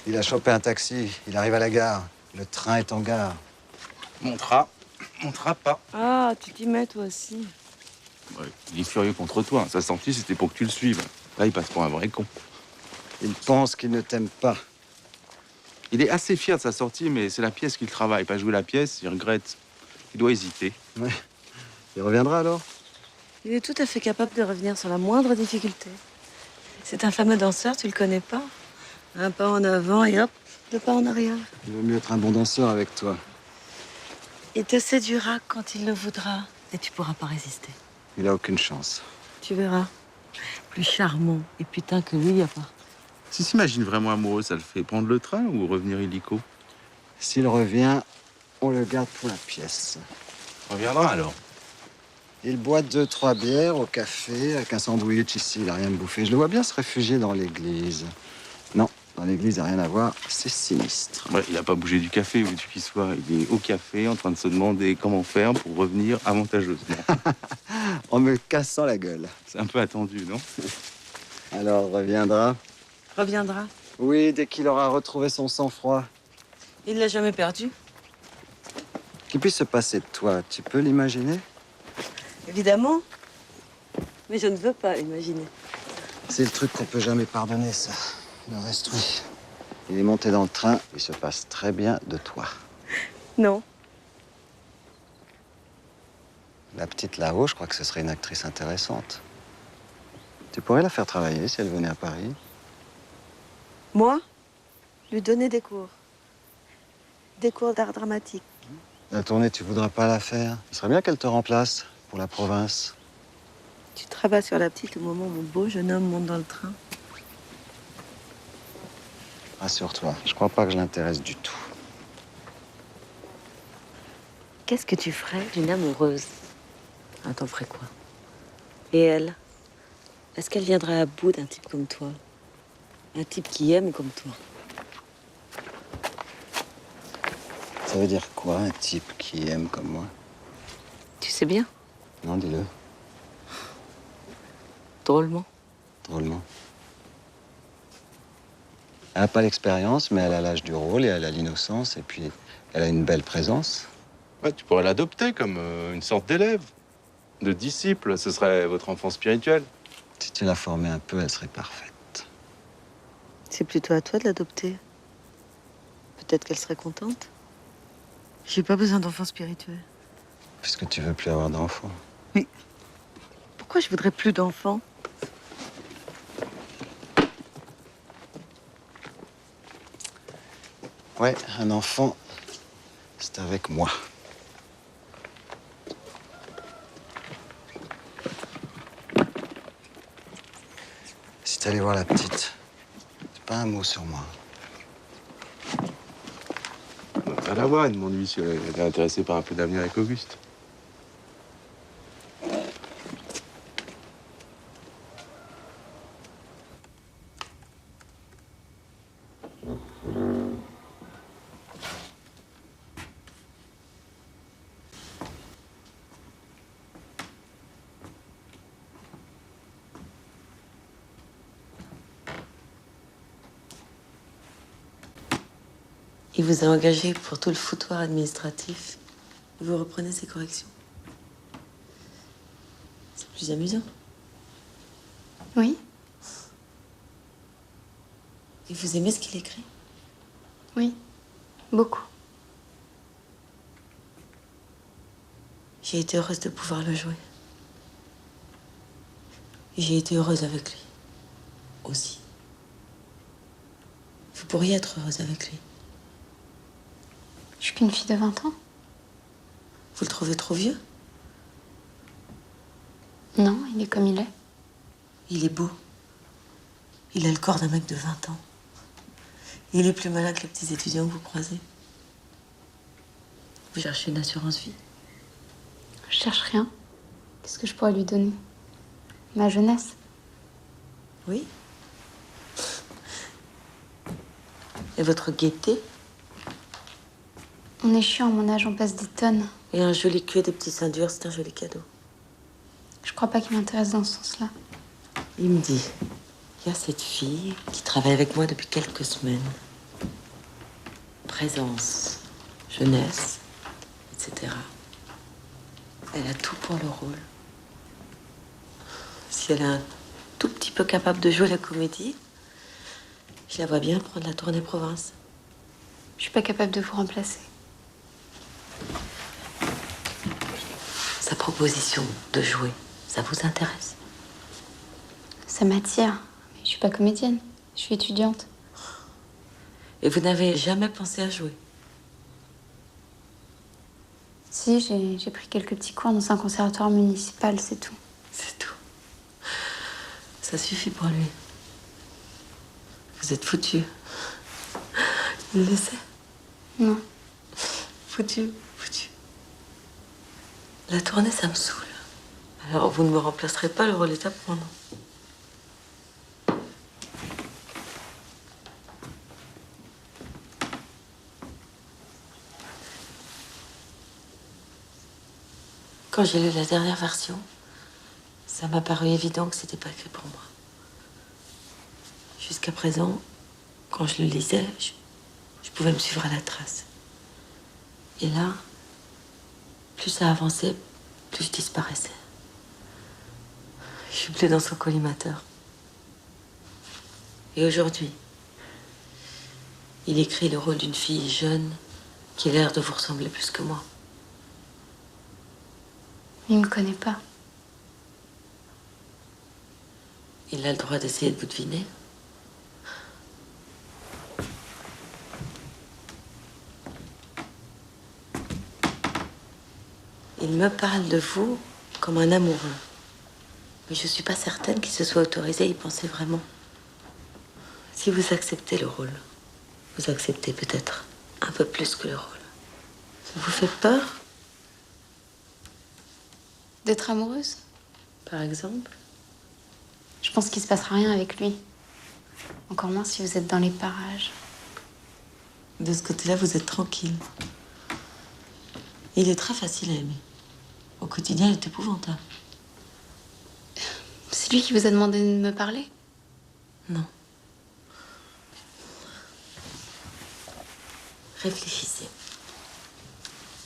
Il a chopé un taxi, il arrive à la gare. Le train est en gare. Montera pas. Ah, tu t'y mets toi aussi. Ouais, il est furieux contre toi. Sa sortie, c'était pour que tu le suives. Là, il passe pour un vrai con. Il pense qu'il ne t'aime pas. Il est assez fier de sa sortie, mais c'est la pièce qu'il travaille. Pas jouer la pièce, il regrette. Il doit hésiter. Ouais. Il reviendra alors? Il est tout à fait capable de revenir sur la moindre difficulté. C'est un fameux danseur, tu le connais pas? Un pas en avant et hop, 2 pas en arrière. Il vaut mieux être un bon danseur avec toi. Il te séduira quand il le voudra et tu pourras pas résister. Il a aucune chance. Tu verras. Plus charmant et putain que lui, y a pas. S'il s'imagine vraiment amoureux, ça le fait prendre le train ou revenir illico? S'il revient, on le garde pour la pièce. Il reviendra alors. Il boit 2-3 bières au café avec un sandwich ici, il a rien de bouffé. Je le vois bien se réfugier dans l'église. Non, dans l'église, il n'y a rien à voir, c'est sinistre. Ouais, il n'a pas bougé du café, où tu qu'il soit. Il est au café en train de se demander comment faire pour revenir avantageusement. En me cassant la gueule. C'est un peu attendu, non? Alors, reviendra? Reviendra. Oui, dès qu'il aura retrouvé son sang-froid. Il l'a jamais perdu. Qu'il puisse se passer de toi, tu peux l'imaginer? Évidemment. Mais je ne veux pas imaginer. C'est le truc qu'on peut jamais pardonner, ça. Le reste, oui. Il est monté dans le train, il se passe très bien de toi. Non. La petite là-haut, je crois que ce serait une actrice intéressante. Tu pourrais la faire travailler si elle venait à Paris. Moi, lui donner des cours. Des cours d'art dramatique. La tournée, tu voudras pas la faire. Ce serait bien qu'elle te remplace pour la province. Tu travailles sur la petite au moment où mon beau jeune homme monte dans le train. Rassure-toi, je crois pas que je l'intéresse du tout. Qu'est-ce que tu ferais d'une amoureuse? Ah, t'en ferais quoi? Et elle? Est-ce qu'elle viendrait à bout d'un type comme toi? Un type qui aime comme toi? Ça veut dire quoi, un type qui aime comme moi? Tu sais bien, Non, dis-le. drôlement. Drôlement. Elle n'a pas l'expérience, mais elle a l'âge du rôle et elle a l'innocence. Et puis, elle a une belle présence. Ouais, tu pourrais l'adopter comme une sorte d'élève, de disciple. Ce serait votre enfant spirituel. Si tu la formais un peu, elle serait parfaite. C'est plutôt à toi de l'adopter. Peut-être qu'elle serait contente. J'ai pas besoin d'enfant spirituel. Puisque tu veux plus avoir d'enfants. Pourquoi je voudrais plus d'enfants? Ouais, un enfant, c'est avec moi. Si t'allais voir la petite, c'est pas un mot sur moi. On va pas la voir, elle demande-lui si elle est intéressée par un peu d'avenir avec Auguste. Il vous a engagé pour tout le foutoir administratif. Vous reprenez ses corrections. C'est plus amusant. Oui, Et vous aimez ce qu'il écrit? oui, beaucoup. J'ai été heureuse de pouvoir le jouer. Et j'ai été heureuse avec lui. Aussi. Vous pourriez être heureuse avec lui. Je suis qu'une fille de 20 ans. Vous le trouvez trop vieux? Non, il est comme il est. Il est beau. Il a le corps d'un mec de 20 ans. Il est plus malin que les petits étudiants que vous croisez. Vous cherchez une assurance vie. Je cherche rien. Qu'est-ce que je pourrais lui donner? Ma jeunesse. Oui. Et votre gaieté? On est chiant, à mon âge, on passe des tonnes. Et un joli cul et des petits seins durs, c'est un joli cadeau. Je crois pas qu'il m'intéresse dans ce sens-là. Il me dit, il y a cette fille qui travaille avec moi depuis quelques semaines. Présence, jeunesse, etc. Elle a tout pour le rôle. Si elle est un tout petit peu capable de jouer la comédie, je la vois bien prendre la tournée province. Je suis pas capable de vous remplacer. Sa proposition de jouer, ça vous intéresse? Ça m'attire. Mais je suis pas comédienne. Je suis étudiante. Et vous n'avez jamais pensé à jouer? Si, j'ai pris quelques petits cours dans un conservatoire municipal, c'est tout. C'est tout. Ça suffit pour lui. Vous êtes foutu. Il le sait. Non. Foutu. La tournée, ça me saoule. Alors, vous ne me remplacerez pas, le rôle est à prendre. Quand j'ai lu la dernière version, ça m'a paru évident que c'était pas écrit pour moi. Jusqu'à présent, quand je le lisais, je pouvais me suivre à la trace. Et là, plus ça avançait, plus je disparaissais. Je suis plus dans son collimateur. Et aujourd'hui, il écrit le rôle d'une fille jeune qui a l'air de vous ressembler plus que moi. Il me connaît pas. Il a le droit d'essayer de vous deviner. Il me parle de vous comme un amoureux. Mais je suis pas certaine qu'il se soit autorisé à y penser vraiment. Si vous acceptez le rôle, vous acceptez peut-être un peu plus que le rôle. Ça vous fait peur, D'être amoureuse? par exemple? Je pense qu'il se passera rien avec lui. Encore moins si vous êtes dans les parages. De ce côté-là, vous êtes tranquille. Il est très facile à aimer. Au quotidien, il est épouvantable. C'est lui qui vous a demandé de me parler? Non. réfléchissez.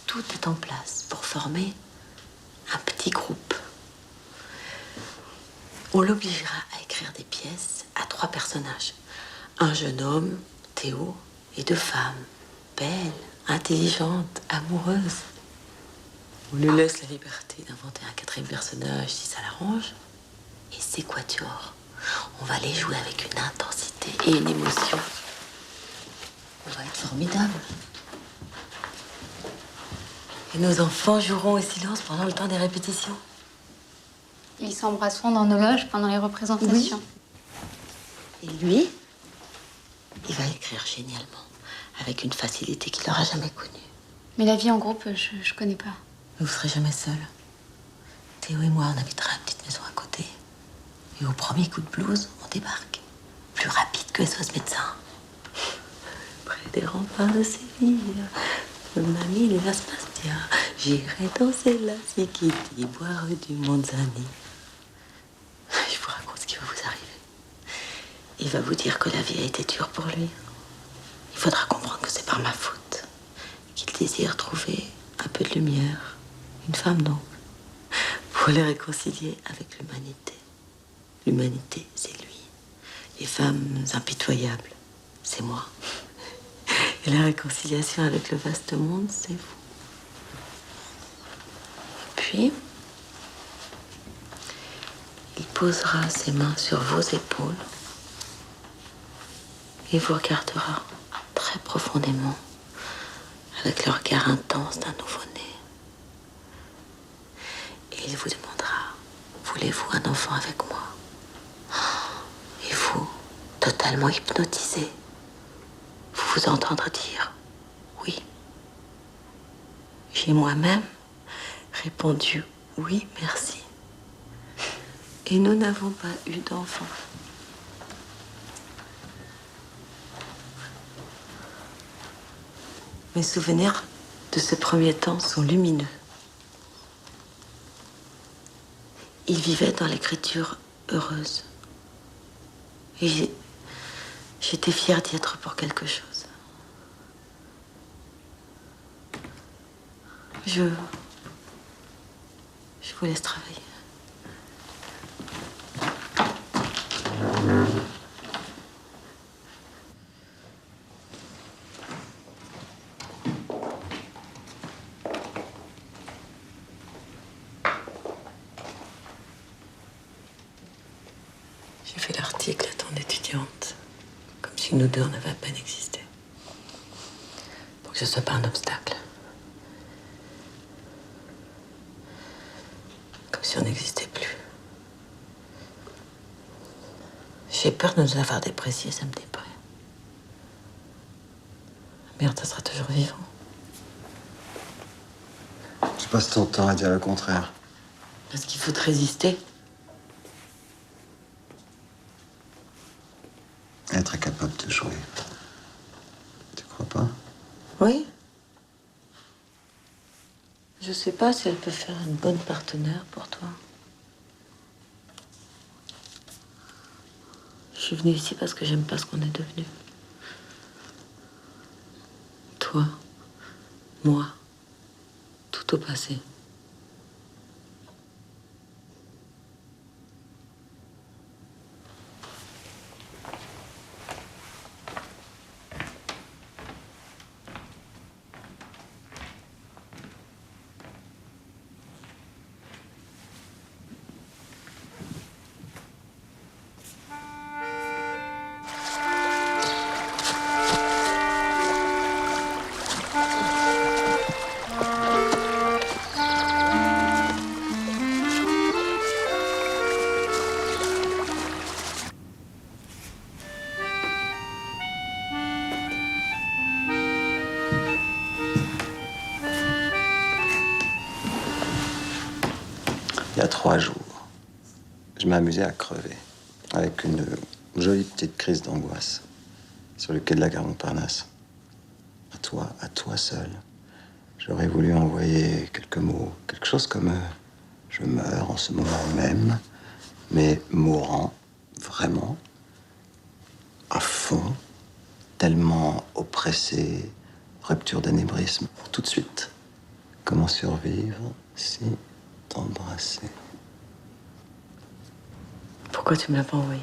Tout est en place pour former un petit groupe. On l'obligera à écrire des pièces à 3 personnages. Un jeune homme, Théo, et 2 femmes, belles, intelligentes, amoureuses. On lui laisse la liberté d'inventer un 4e personnage si ça l'arrange. Et ces quatuors, on va les jouer avec une intensité et une émotion. On va être formidable. Et nos enfants joueront au silence pendant le temps des répétitions. Ils s'embrasseront dans nos loges pendant les représentations. Et lui, il va écrire génialement, avec une facilité qu'il n'aura jamais connue. Mais la vie en groupe, je connais pas. Mais vous serez jamais seul. Théo et moi, on habitera une petite maison à côté. Et au premier coup de blues, on débarque. Plus rapide que SOS Médecins. Près des remparts de Séville, mamie de Las Pastia, j'irai danser la Sikiti, boire du Monzani. Je vous raconte ce qui va vous arriver. Il va vous dire que la vie a été dure pour lui. Il faudra comprendre que c'est par ma faute. Qu'il désire trouver un peu de lumière. Une femme donc. Pour les réconcilier avec l'humanité. L'humanité, c'est lui. Les femmes impitoyables, c'est moi. Et la réconciliation avec le vaste monde, c'est vous. Et puis, il posera ses mains sur vos épaules et vous regardera très profondément avec le regard intense d'un nouveau-né. Et il vous demandera, voulez-vous un enfant avec moi? Et vous, totalement hypnotisé, vous vous entendrez dire oui. J'ai moi-même répondu oui, merci. Et nous n'avons pas eu d'enfant. Mes souvenirs de ce premier temps sont lumineux. Il vivait dans l'écriture heureuse. Et j'étais fière d'y être pour quelque chose. Je vous laisse travailler. J'ai fait l'article à ton étudiante, comme si nous deux on avait à peine existé. Pour que ce soit pas un obstacle. Comme si on n'existait plus. J'ai peur de nous avoir dépréciés, ça me déprime. Merde, ça sera toujours vivant. Tu passes ton temps à dire le contraire. Parce qu'il faut te résister. Être capable de jouer. Tu crois pas? Oui. Je sais pas si elle peut faire une bonne partenaire pour toi. Je suis venue ici parce que j'aime pas ce qu'on est devenu. Toi, moi, tout au passé. Il y a 3 jours, je m'amusais à crever avec une jolie petite crise d'angoisse sur le quai de la gare Montparnasse. À toi seul. J'aurais voulu envoyer quelques mots, quelque chose comme je meurs en ce moment même, mais mourant, vraiment, à fond, tellement oppressé, Rupture d'anévrisme pour tout de suite. Comment survivre si t'embrasser? Pourquoi tu me l'as pas envoyé?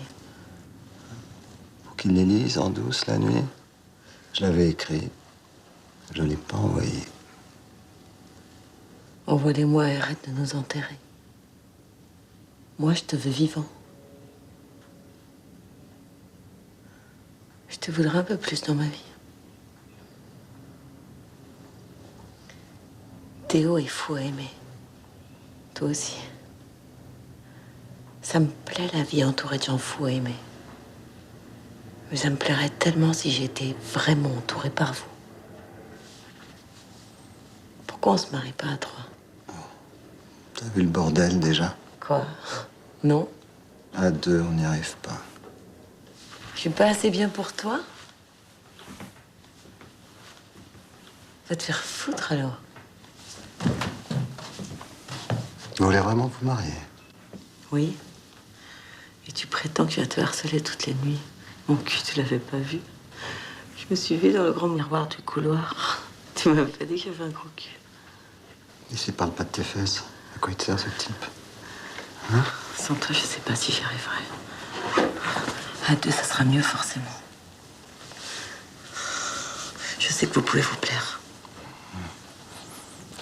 Pour qu'il les lise en douce la nuit. Je l'avais écrit. Je l'ai pas envoyé. Envoie-les-moi et arrête de nous enterrer. Moi, je te veux vivant. Je te voudrais un peu plus dans ma vie. Théo est fou à aimer. Toi aussi. Ça me plaît la vie entourée de gens fous à aimer. Mais ça me plairait tellement si j'étais vraiment entourée par vous. Pourquoi on se marie pas à trois? T'as vu le bordel déjà? Quoi? Non? À deux, on n'y arrive pas. Je suis pas assez bien pour toi? Va te faire foutre alors. Vous voulez vraiment vous marier? Oui. Et tu prétends que tu vas te harceler toutes les nuits. Mon cul, tu l'avais pas vu. Je me suis vue dans le grand miroir du couloir. Tu m'avais pas dit que j'avais un gros cul. Ici, parle pas de tes fesses. À quoi il te sert ce type? Sans toi, je sais pas si j'y arriverai. À deux, ça sera mieux forcément. Je sais que vous pouvez vous plaire.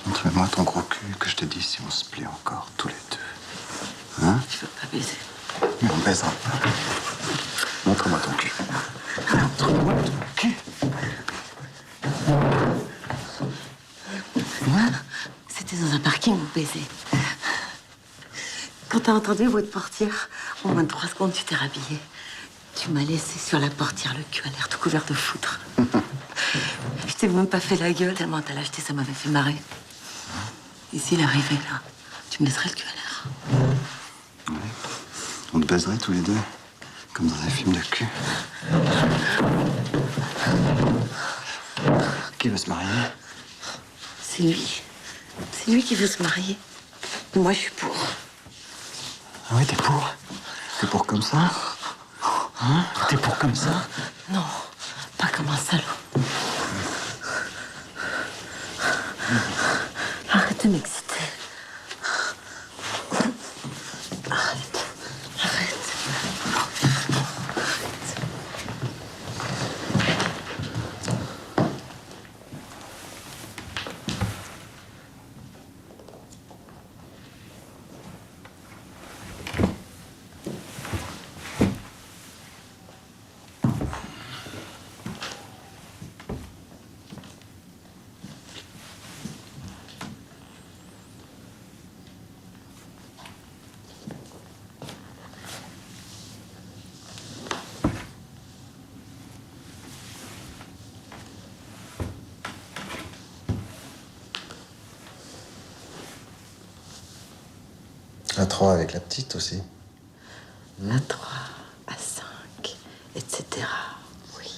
Montre-moi ton gros cul, que je te dise si on se plaît encore, tous les deux. Hein? Je veux pas baiser. Mais on baisera pas. Montre-moi ton cul. Montre-moi ton cul. C'était dans un parking, vous baisez. Quand t'as entendu le bruit de portière, en moins de 3 secondes, tu t'es rhabillé. Tu m'as laissé sur la portière, le cul à l'air tout couvert de foutre. Je t'ai même pas fait la gueule, tellement t'as lâcheté, ça m'avait fait marrer. Et s'il arrivait là, tu me laisserais le cul à l'air. Ouais. On te baiserait tous les deux, comme dans un film de cul. Qui veut se marier? C'est lui. C'est lui qui veut se marier. Moi, je suis pour. Ah ouais, t'es pour? T'es pour comme ça? Hein? T'es pour comme ça? Non, pas comme un salaud. Arrête de m'exciter. Arrête. Arrête. À 3 avec la petite aussi. À 3, à 5, etc. Oui.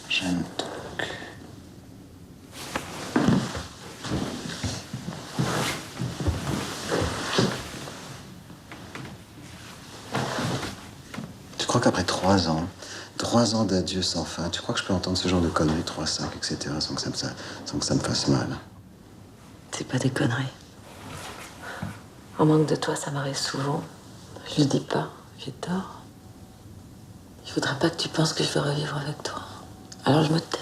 J'aime ton cul. Tu crois qu'après 3 ans, 3 ans d'adieu sans fin, tu crois que je peux entendre ce genre de conneries, 3, 5, etc., sans que ça me fasse mal? C'est pas des conneries. En manque de toi, ça m'arrive souvent. Je le dis pas, j'ai tort. Je voudrais pas que tu penses que je veux revivre avec toi. Alors je me tais.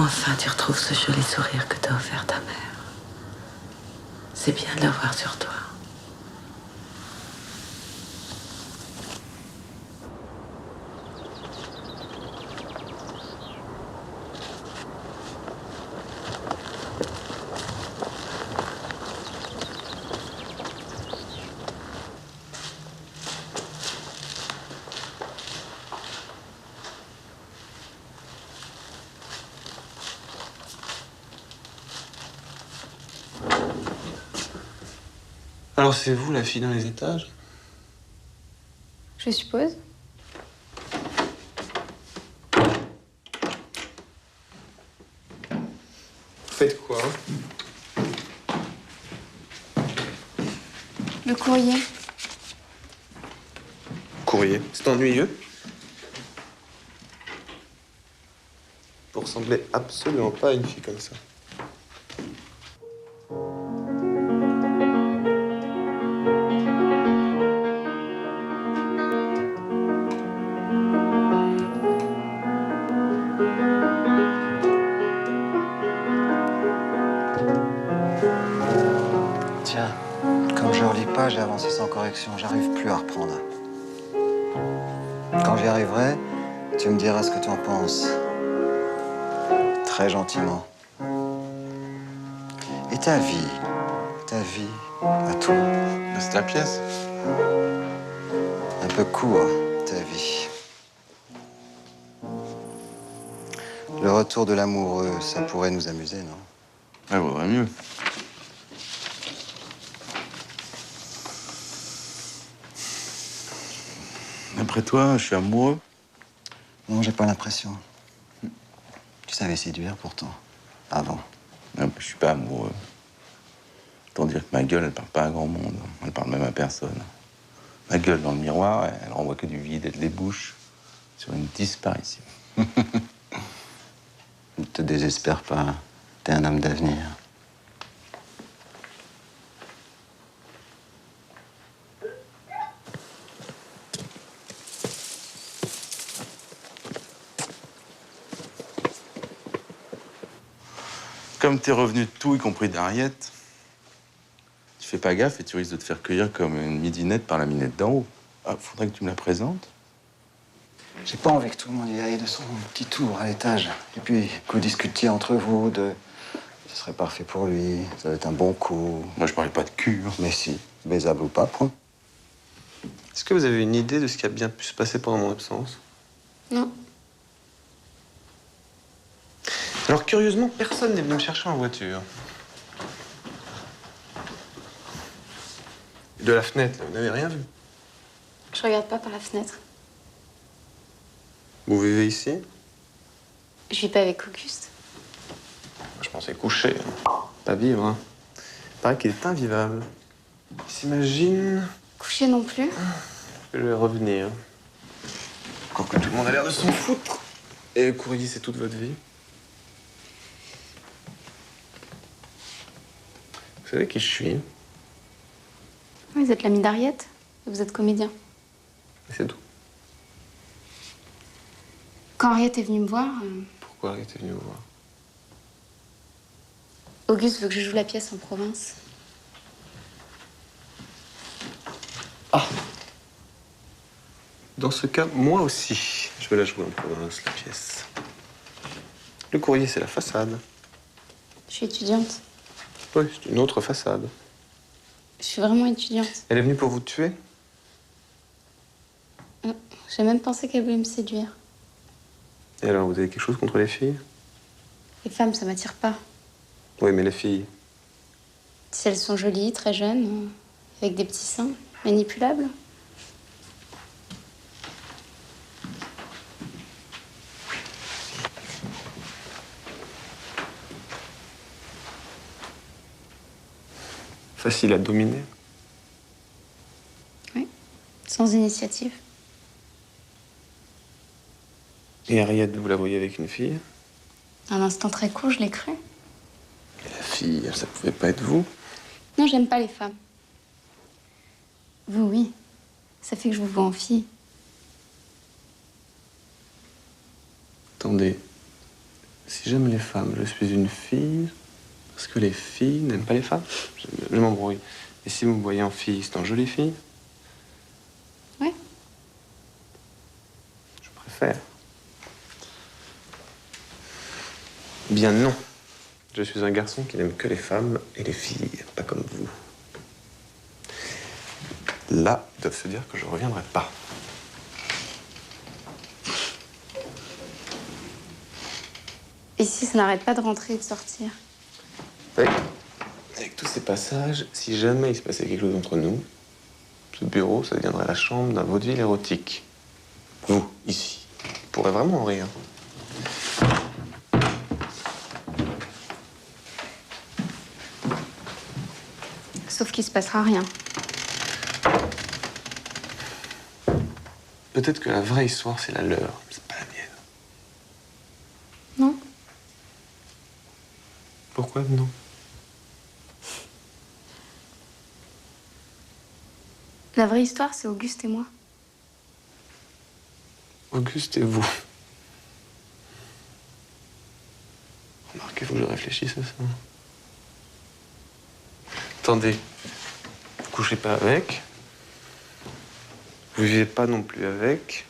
Enfin, tu retrouves ce joli sourire que t'a offert ta mère. C'est bien de l'avoir sur toi. Alors c'est vous la fille dans les étages? Je suppose. Faites quoi? Le courrier. Courrier. C'est ennuyeux. Vous ressemblez absolument pas à une fille comme ça. Tiens, comme je relis pas, j'ai avancé sans correction. J'arrive plus à reprendre. Quand j'y arriverai, tu me diras ce que tu en penses. Très gentiment. Et ta vie à toi. C'est la pièce. Un peu court, ta vie. Le retour de l'amoureux, ça pourrait nous amuser, non? Elle vaudrait mieux. Après toi, je suis amoureux. Non, j'ai pas l'impression. Tu savais séduire pourtant, avant. Non, je suis pas amoureux. Autant dire que ma gueule, elle parle pas à grand monde. Elle parle même à personne. Ma gueule dans le miroir, elle renvoie que du vide et de l'ébouche sur une disparition. Ne te désespère pas. T'es un homme d'avenir. Comme t'es revenu de tout, y compris d'Harriet, tu fais pas gaffe et tu risques de te faire cueillir comme une midinette par la minette d'en haut. Ah, faudrait que tu me la présentes. J'ai pas envie que tout le monde y aille de son petit tour à l'étage. Et puis, que vous discutiez entre vous de... Ce serait parfait pour lui, ça va être un bon coup. Moi, je parlais pas de cul. Mais si, baisable ou pas, point. Est-ce que vous avez une idée de ce qui a bien pu se passer pendant mon absence? Non. Alors, curieusement, personne n'est venu me chercher en voiture. De la fenêtre, là, vous n'avez rien vu? Je regarde pas par la fenêtre. Vous vivez ici? Je vis pas avec Auguste. Je pensais coucher, hein. Pas vivre, hein. Il paraît qu'il est invivable. Il s'imagine Coucher non plus. que je vais revenir. Encore que tout le monde a l'air de s'en foutre. Et le courrier, c'est toute votre vie. Vous savez qui je suis? Vous êtes l'ami d'Harriet. Vous êtes comédien. Et c'est tout. Quand Harriet est venue me voir, Pourquoi il était venu vous voir? Auguste veut que je joue la pièce en province. Ah! Dans ce cas, moi aussi, je vais la jouer en province, la pièce. Le courrier, c'est la façade. Je suis étudiante. Oui, c'est une autre façade. Je suis vraiment étudiante. Elle est venue pour vous tuer? J'ai même pensé qu'elle voulait me séduire. Et alors, vous avez quelque chose contre les filles? Les femmes, ça m'attire pas. Oui, mais les filles. Si elles sont jolies, très jeunes, avec des petits seins, manipulables. Facile à dominer. Oui, sans initiative. Et Harriet, vous la voyez avec une fille? Un instant très court, je l'ai cru. Et la fille, ça pouvait pas être vous? Non, j'aime pas les femmes. Vous, oui. Ça fait que je vous vois en fille. Attendez. Si j'aime les femmes, je suis une fille. Parce que les filles n'aiment pas les femmes. Je m'embrouille. Et si vous me voyez en fille, c'est en jolie fille? Ouais. Je préfère. Bien non. Je suis un garçon qui n'aime que les femmes et les filles, pas comme vous. Là, ils doivent se dire que je reviendrai pas. Ici, ça n'arrête pas de rentrer et de sortir. Ouais. Avec tous ces passages, si jamais il se passait quelque chose entre nous, ce bureau, ça deviendrait la chambre d'un vaudeville érotique. Vous, ici, vous pourrez vraiment en rire. Sauf qu'il se passera rien. Peut-être que la vraie histoire, c'est la leur, mais c'est pas la mienne. Non? Pourquoi non? La vraie histoire, c'est Auguste et moi. Auguste et vous. Remarquez, faut que je réfléchisse à ça. Attendez, vous couchez pas avec. Vous vivez pas non plus avec.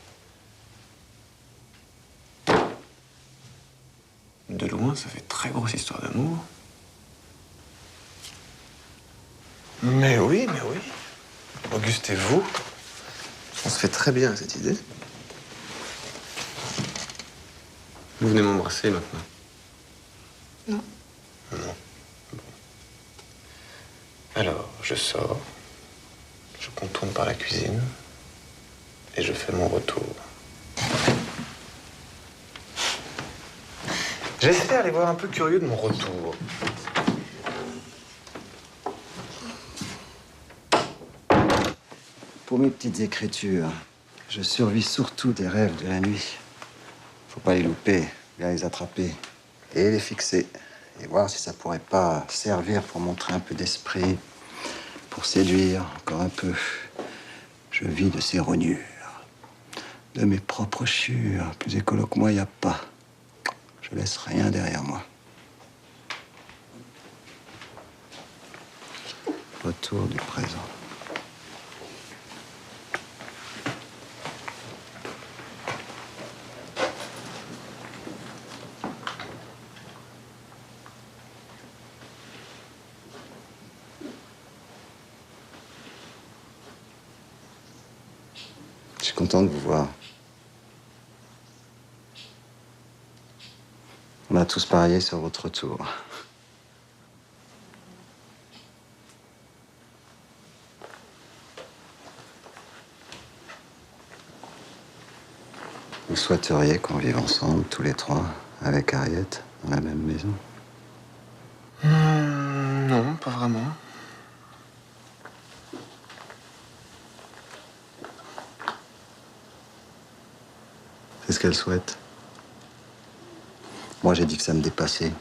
De loin, ça fait très grosse histoire d'amour. Mais oui, mais oui. Auguste et vous, on se fait très bien cette idée. Vous venez m'embrasser maintenant. Non. Non. Bon. Alors, je sors, je contourne par la cuisine et je fais mon retour. J'espère les voir un peu curieux de mon retour. Pour mes petites écritures, je survis surtout des rêves de la nuit. Faut pas les louper, bien les attraper et les fixer. Et voir si ça pourrait pas servir pour montrer un peu d'esprit, pour séduire encore un peu. Je vis de ces rognures, de mes propres chures. Plus écolo que moi, y a pas. Je laisse rien derrière moi. Retour du présent. Je suis content de vous voir. On a tous parié sur votre retour. Vous souhaiteriez qu'on vive ensemble, tous les trois, avec Harriet, dans la même maison? Non, pas vraiment. C'est ce qu'elle souhaite. Moi, j'ai dit que ça me dépassait,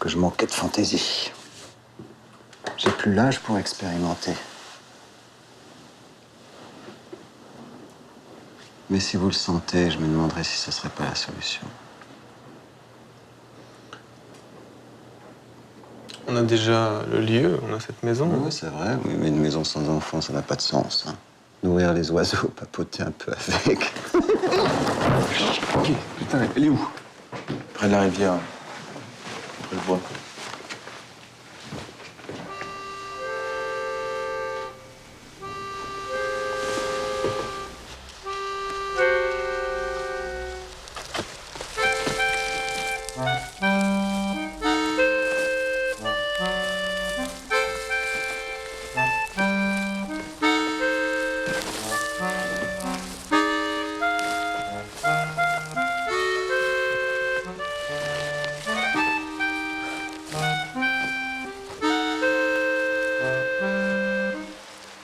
que je manquais de fantaisie. J'ai plus l'âge pour expérimenter. Mais si vous le sentez, je me demanderais si ce serait pas la solution. On a déjà le lieu, on a cette maison. Oui, c'est vrai, oui, mais une maison sans enfants, ça n'a pas de sens. Hein. Nourrir les oiseaux, papoter un peu avec. Ok, putain, elle est où? Près de la rivière. Près le bois.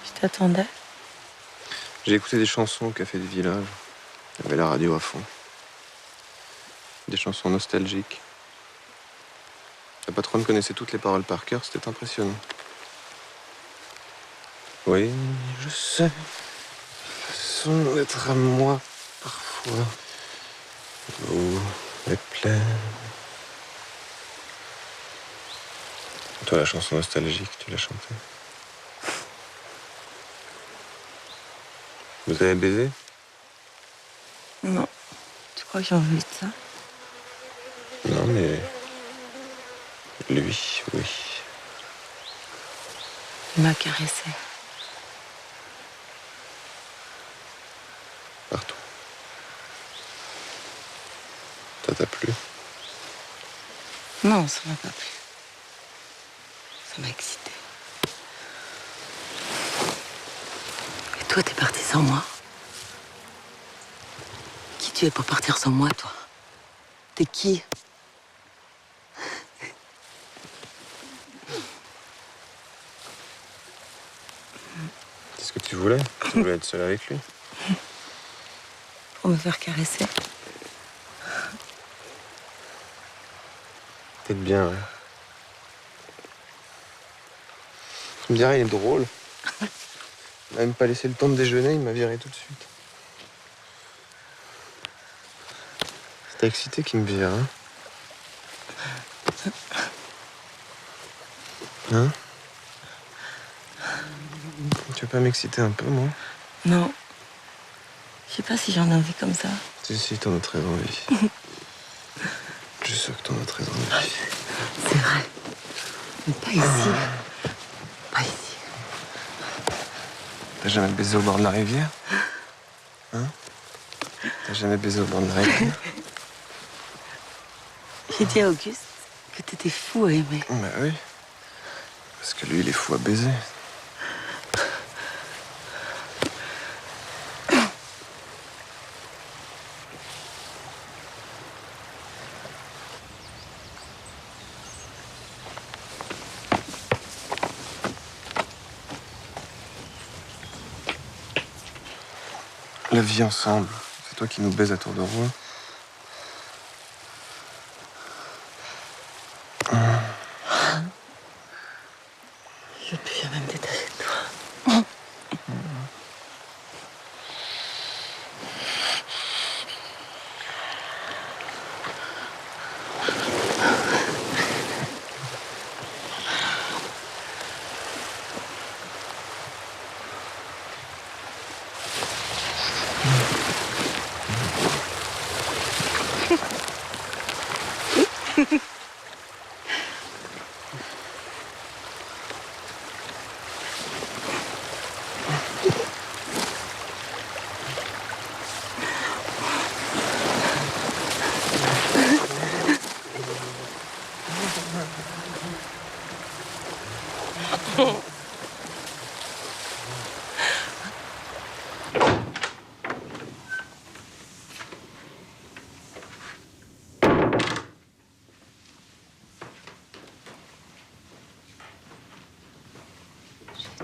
Je t'attendais. J'ai écouté des chansons au café du village. Il y avait la radio à fond. Des chansons nostalgiques. La patronne connaissait toutes les paroles par cœur, c'était impressionnant. Oui, je sais. Façon d'être à moi, parfois. Vous Les plaines. Toi, la chanson nostalgique, tu l'as chantée. Vous avez baisé? Non. Tu crois que j'ai envie de ça? Non, mais... lui, oui. Il m'a caressé. Partout. Ça t'a plu? Non, ça m'a pas plu. Ça m'a excité. Et toi, t'es parti sans moi. Qui tu es pour partir sans moi, toi? T'es qui? C'est ce que tu voulais? Tu voulais être seule avec lui? Pour me faire caresser. Peut-être bien, ouais. Tu me dirais, il est drôle. Il m'a même pas laissé le temps de déjeuner, il m'a viré tout de suite. C'est excité qu'il me vire, hein? Hein? Tu veux pas m'exciter un peu, moi? Non. Je sais pas si j'en ai envie comme ça. Si, t'en as très envie. Je suis sûr que t'en as très envie. C'est vrai. Mais pas ici. Pas ici. T'as jamais baisé au bord de la rivière? Hein? T'as jamais baisé au bord de la rivière? J'ai dit à Auguste que t'étais fou à aimer. Bah oui. Parce que lui, il est fou à baiser. La vie ensemble, c'est toi qui nous baises à tour de rôle. Je veux plus jamais me détacher de toi.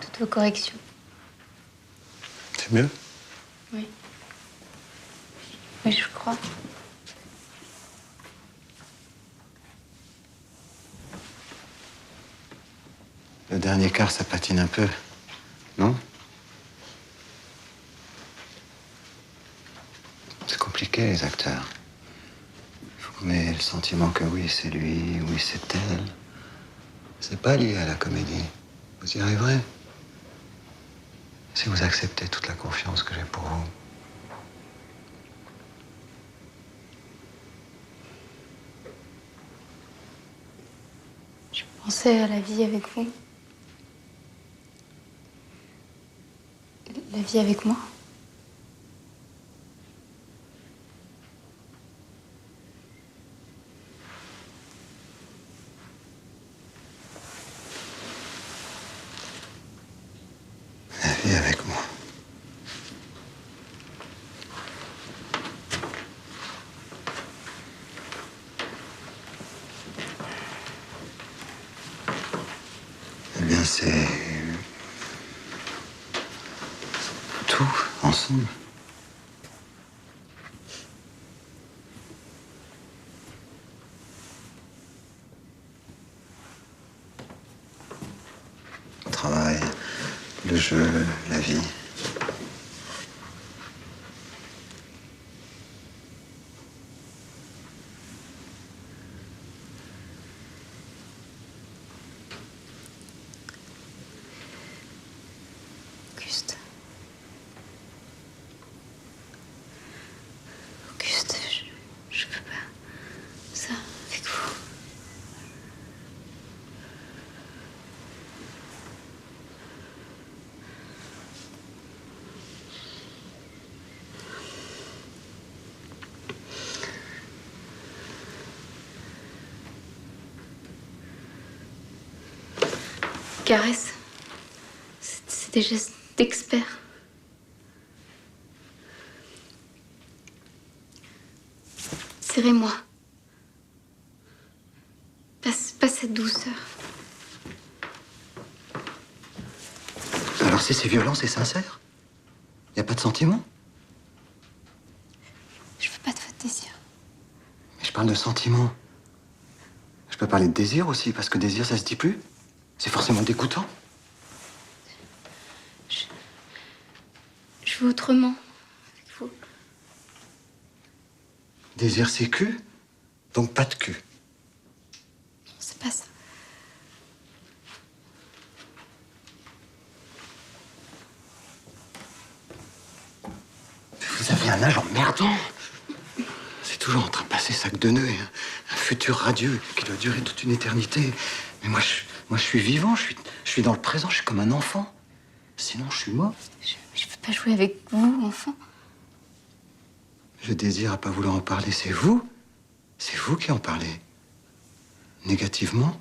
Toutes vos corrections. C'est mieux? Oui. Oui, je crois. Le dernier quart, ça patine un peu, non? C'est compliqué, les acteurs. Il faut qu'on ait le sentiment que oui, c'est lui, oui, c'est elle. C'est pas lié à la comédie. Vous y arriverez. Si vous acceptez toute la confiance que j'ai pour vous. Je pensais à la vie avec vous. La vie avec moi. La vie avec moi. Eh bien, c'est tout ensemble. Le travail, le jeu, la vie. caresses, c'est des gestes d'expert. Serrez-moi. Pas cette douceur. Alors si c'est violent, c'est sincère? Y a pas de sentiment? Je veux pas de votre désir. Mais je parle de sentiment. Je peux parler de désir aussi, parce que désir, ça se dit plus. C'est forcément dégoûtant. Je veux autrement. Avec vous. Désir, c'est cul, donc pas de cul. Non, c'est pas ça. Vous avez un âge emmerdant. C'est toujours en train de passer sac de nœuds et un futur radieux qui doit durer toute une éternité. Mais moi, je suis vivant, je suis dans le présent, je suis comme un enfant. Sinon, je suis mort. Je veux pas jouer avec vous, enfant. Le désir à pas vouloir en parler, c'est vous. C'est vous qui en parlez. Négativement.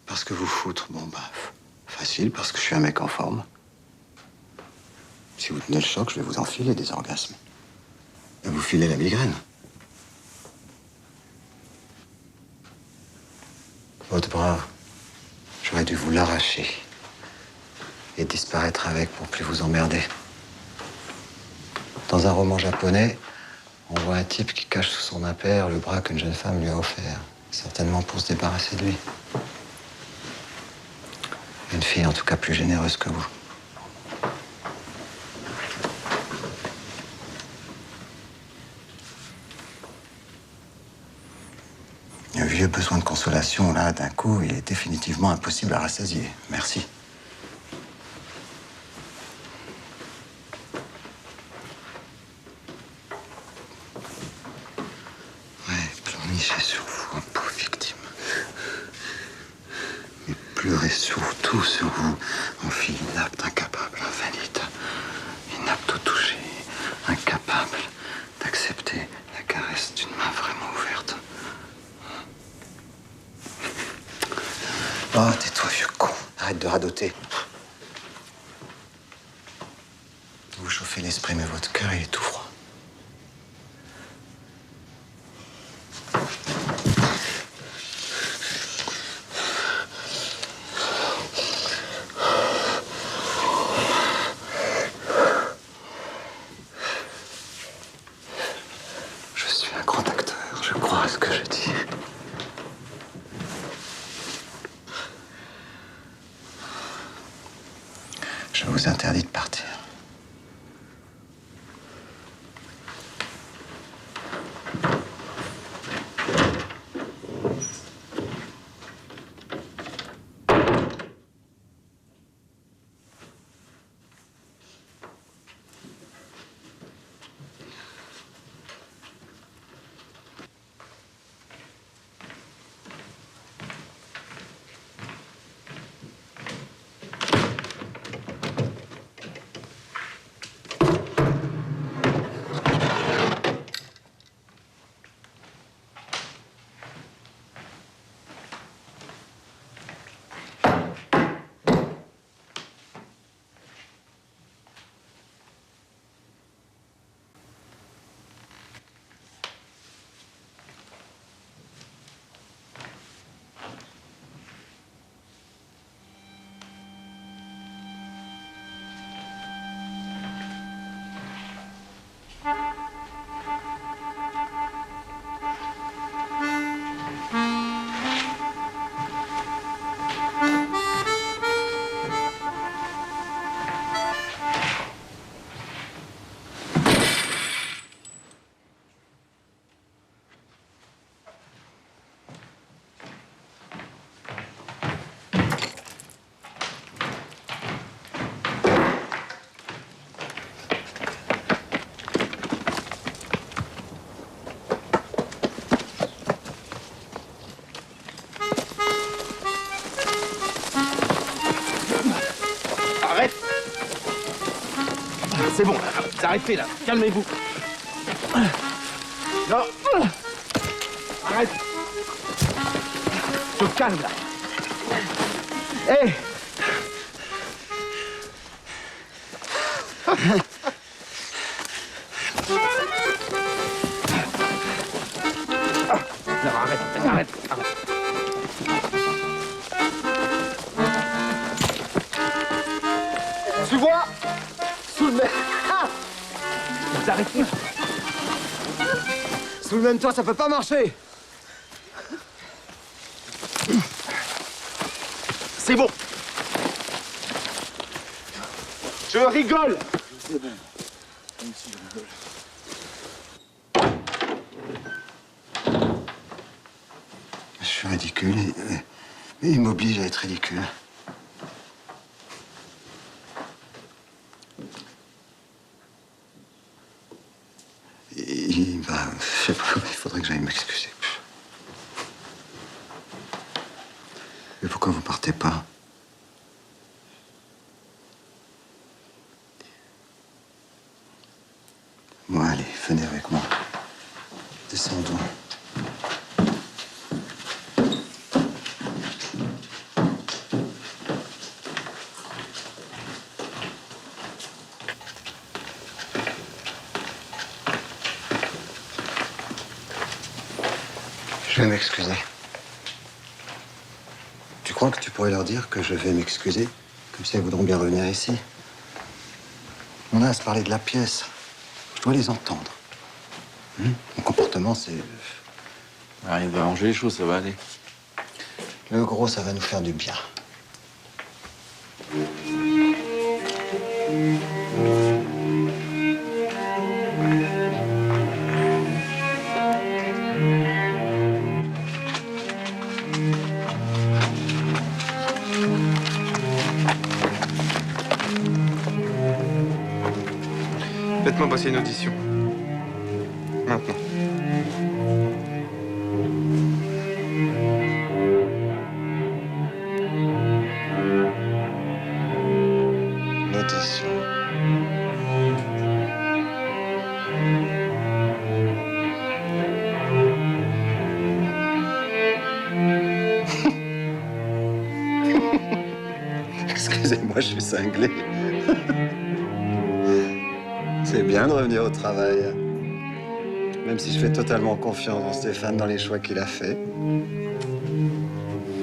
Parce que vous foutre, bon bah, facile, parce que je suis un mec en forme. Si vous tenez le choc, je vais vous enfiler des orgasmes. Et vous filer la migraine. Votre bras, j'aurais dû vous l'arracher. Et disparaître avec pour plus vous emmerder. Dans un roman japonais, on voit un type qui cache sous son impair le bras qu'une jeune femme lui a offert. Certainement pour se débarrasser de lui. Une fille en tout cas plus généreuse que vous. Un vieux besoin de consolation, là, d'un coup, il est définitivement impossible à rassasier. Merci. Ouais, pleurnichez sur vous, pauvre victime. Mais pleurez surtout sur vous, en fille inapte, incapable, invalide, inapte au toucher, incapable d'accepter la caresse d'une main vraiment ouverte. Oh, tais-toi, vieux con. Arrête de radoter. Vous chauffez l'esprit, mais votre cœur, il est tout froid. Je suis un grand acteur, je crois à ce que je dis. Je vous interdis de partir. Arrête! C'est bon, là, arrêtez là, calmez-vous. Non! Arrête! calme là. Hé. Non, arrête. Tu vois? Sous le même... Arrêtez. Sous le même toit, ça peut pas marcher. C'est bon. Je rigole. Je suis ridicule et il m'oblige à être ridicule. Je sais pas, il faudrait que j'aille m'excuser. Mais pourquoi vous partez pas? Bon, allez, venez avec moi. Descendons. Je vais m'excuser. Tu crois que tu pourrais leur dire que je vais m'excuser? Comme si elles voudront bien revenir ici. On a à se parler de la pièce. Je dois les entendre. Mon comportement, c'est... Arrête d'arranger les choses, ça va aller. Le gros, ça va nous faire du bien. Faites-moi passer une audition. Maintenant. L'audition. Excusez-moi, je suis cinglé. C'est bien de revenir au travail. Même si je fais totalement confiance en Stéphane dans les choix qu'il a faits.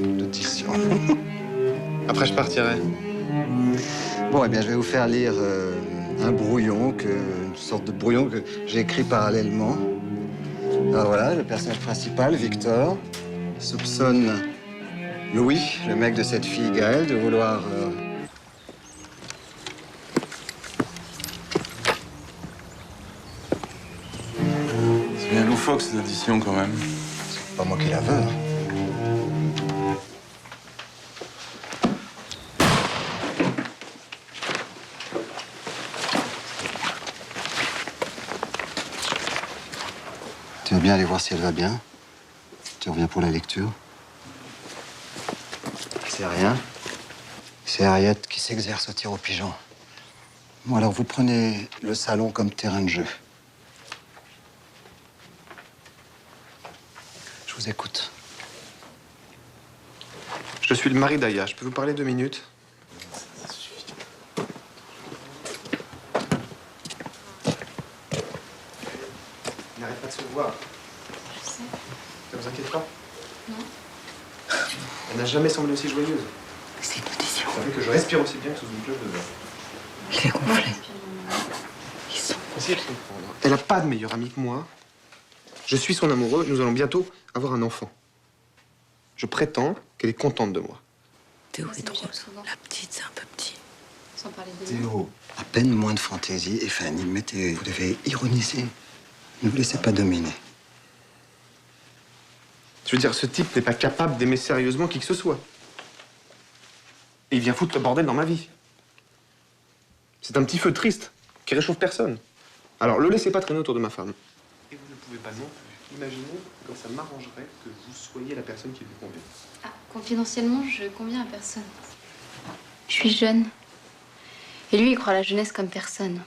L'audition. Après, je partirai. Bon, eh bien, je vais vous faire lire un brouillon, une sorte de brouillon que j'ai écrit parallèlement. Alors voilà, le personnage principal, Victor, soupçonne Louis, le mec de cette fille Gaëlle, de vouloir... C'est bien loufoque, cette audition, quand même. C'est pas moi qui la veux. Hein. Tu veux bien aller voir si elle va bien? Tu reviens pour la lecture? C'est rien. C'est Harriet qui s'exerce au tir au pigeon. Bon, alors vous prenez le salon comme terrain de jeu. Je vous écoute. Je suis le mari d'Aya. Je peux vous parler 2 minutes? Il n'arrête pas de se voir. Je sais. Ça vous inquiète pas? Non. Elle n'a jamais semblé aussi joyeuse. C'est une audition. Ça fait que je respire aussi bien que sous une cloche de verre. Il est gonflé. Ils sont... Essayez de comprendre. Elle n'a pas de meilleur ami que moi. Je suis son amoureux. Nous allons bientôt avoir un enfant. Je prétends qu'elle est contente de moi. Théo Moi, ça est drôle. m'échappe souvent. La petite, c'est un peu petit. Sans parler de Théo, à peine moins de fantaisie. Et Fanny, vous devez ironiser. Ne vous laissez pas dominer. Je veux dire, ce type n'est pas capable d'aimer sérieusement qui que ce soit. Et il vient foutre le bordel dans ma vie. C'est un petit feu triste qui réchauffe personne. Alors, le laissez pas traîner autour de ma femme. Et vous ne pouvez pas non plus imaginer comme ça m'arrangerait que vous soyez la personne qui vous convient. Ah, confidentiellement, je conviens à personne. Je suis jeune. Et lui, il croit à la jeunesse comme personne.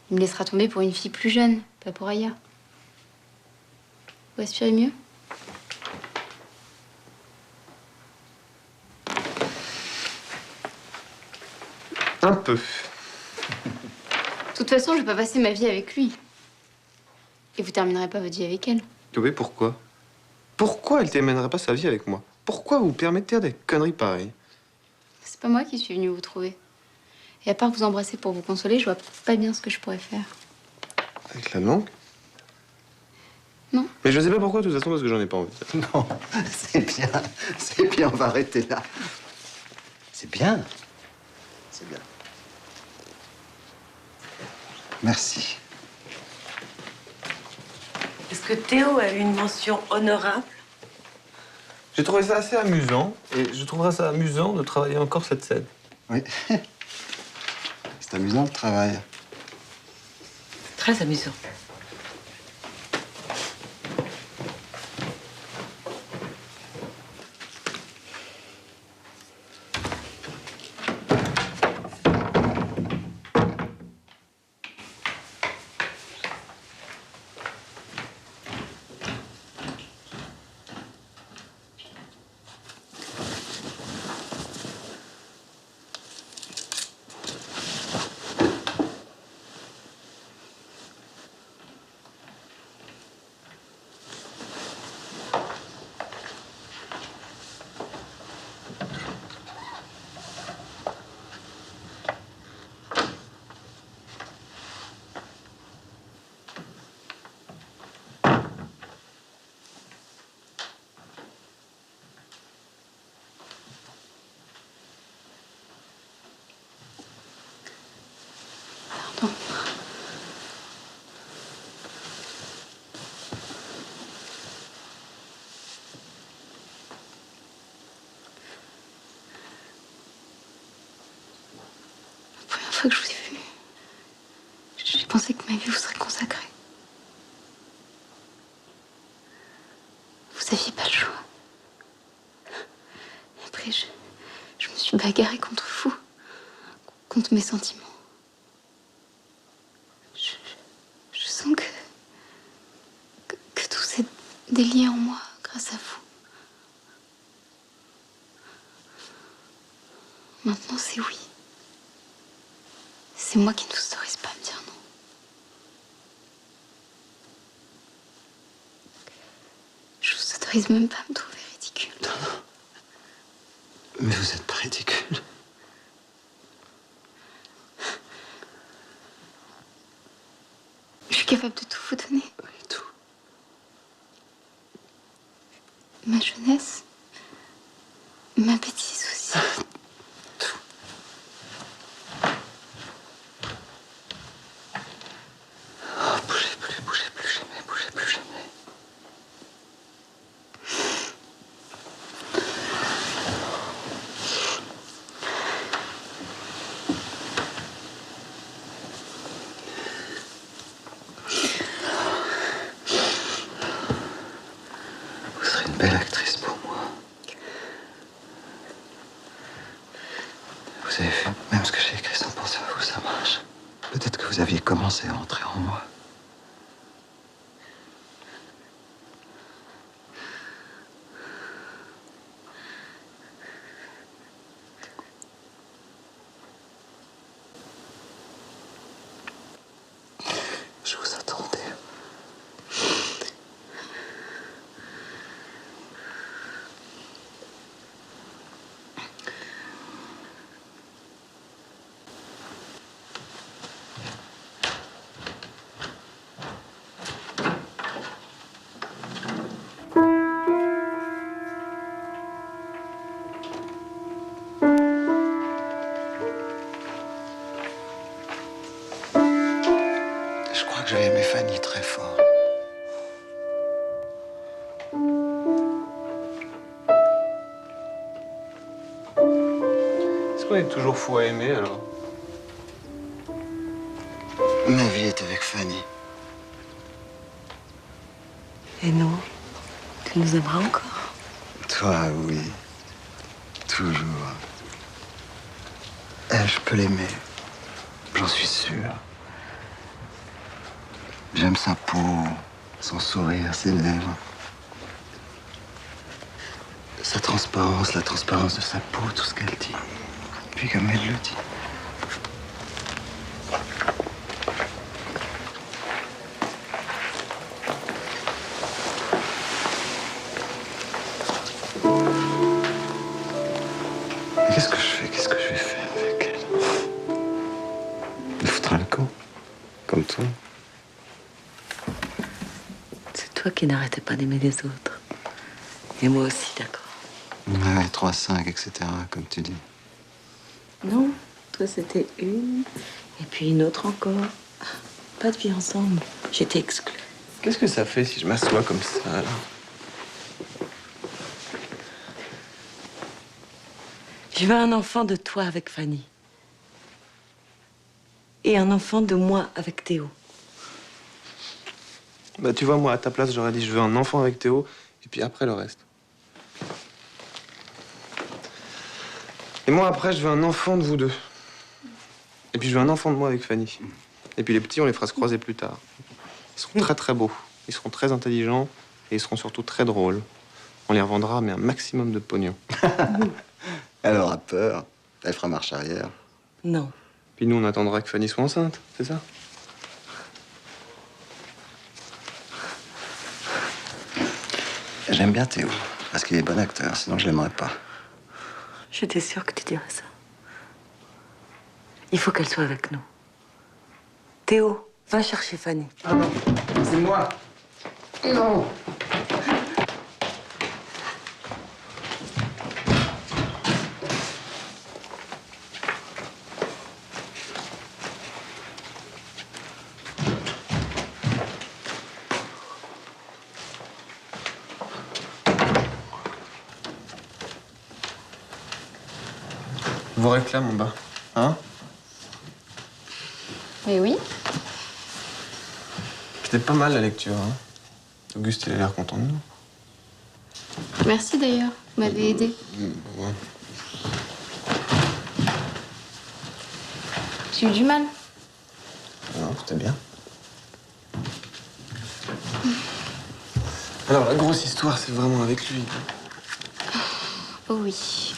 Il me laissera tomber pour une fille plus jeune, pas pour Aya. Vous respirez mieux? Un peu. De toute façon, je vais pas passer ma vie avec lui. Et vous terminerez pas votre vie avec elle. Oui, pourquoi? Pourquoi elle t'emmènerait pas sa vie avec moi? Pourquoi vous permettez des conneries pareilles? C'est pas moi qui suis venue vous trouver. Et à part vous embrasser pour vous consoler, je vois pas bien ce que je pourrais faire. Avec la langue? Non. Mais je sais pas pourquoi, de toute façon, parce que j'en ai pas envie. Non, c'est bien, on va arrêter là. C'est bien. C'est bien. Merci. Est-ce que Théo a eu une mention honorable? J'ai trouvé ça assez amusant, et je trouverais ça amusant de travailler encore cette scène. Oui. C'est amusant le travail. Très amusant. Pardon. La première fois que je vous ai vu, j'ai pensé que ma vie vous serait consacrée. Vous aviez pas le choix. Et après, je me suis bagarrée contre vous, contre mes sentiments. Je sens que tout s'est délié en moi grâce à vous. Maintenant, c'est oui. C'est moi qui ne vous autorise pas à me dire non. Je vous autorise même pas à me trouver ridicule. Non. Mais vous êtes pas ridicule. Je suis capable de tout vous donner. Et tout. Ma jeunesse, ma bêtise aussi. Tout. Oh, bougez plus jamais, bougez plus jamais. Vous serez une belle actrice pour moi. Vous avez vu, même ce que j'ai écrit sans penser à vous, ça marche. Peut-être que vous aviez commencé à entrer en moi. Je vous attendais. Je crois que j'ai aimé Fanny très fort. Est-ce qu'on est toujours fou à aimer, alors? Ma vie est avec Fanny. Et nous? Tu nous aimeras encore? Toi, oui. Toujours. Elle, je peux l'aimer. J'en suis sûr. J'aime sa peau, son sourire, ses lèvres. Sa transparence, la transparence de sa peau, tout ce qu'elle dit. Puis comme elle le dit. comme toi. C'est toi qui n'arrêtais pas d'aimer les autres. Et moi aussi, d'accord. Ouais, 3, 5, etc., comme tu dis. Non, toi c'était une, et puis une autre encore. Pas de vie ensemble. J'étais exclue. Qu'est-ce que ça fait si je m'assois comme ça, là? Je veux un enfant de toi avec Fanny. Et un enfant de moi avec Théo. Bah, tu vois, moi, à ta place, j'aurais dit je veux un enfant avec Théo, et puis après, le reste. Et moi, après, je veux un enfant de vous deux. Et puis, je veux un enfant de moi avec Fanny. Et puis, les petits, on les fera se croiser plus tard. Ils seront très, très beaux. Ils seront très intelligents, et ils seront surtout très drôles. On les revendra, mais un maximum de pognon. Elle aura peur. Elle fera marche arrière. Non. Puis nous, on attendra que Fanny soit enceinte, c'est ça? J'aime bien Théo, parce qu'il est bon acteur, sinon je l'aimerais pas. J'étais sûre que tu dirais ça. Il faut qu'elle soit avec nous. Théo, va chercher Fanny. Ah non, c'est moi. Non. Je vous réclame en bas. Hein? Mais oui. C'était pas mal la lecture, hein? Auguste, il a l'air content de nous. Merci d'ailleurs. Vous m'avez aidé. Ouais. J'ai eu du mal. Non, c'était bien. Alors, la grosse histoire, c'est vraiment avec lui. Oh oui.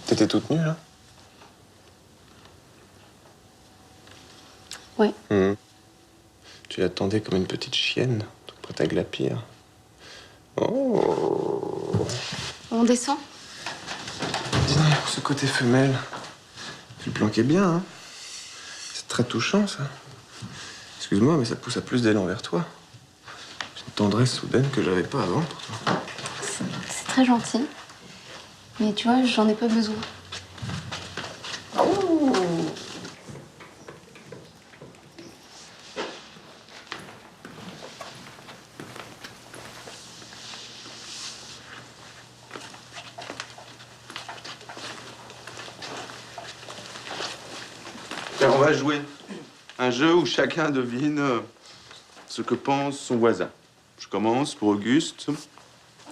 T'étais toute nue, là? Ouais. Tu l'attendais comme une petite chienne, toute prête à glapir. Oh! On descend? Dis donc, ce côté femelle, tu le planquais bien, hein? C'est très touchant, ça. Excuse-moi, mais ça pousse à plus d'élan vers toi. J'ai une tendresse soudaine que j'avais pas avant pour toi. C'est très gentil. Mais tu vois, j'en ai pas besoin. Tiens, on va jouer. Un jeu où chacun devine ce que pense son voisin. Je commence pour Auguste.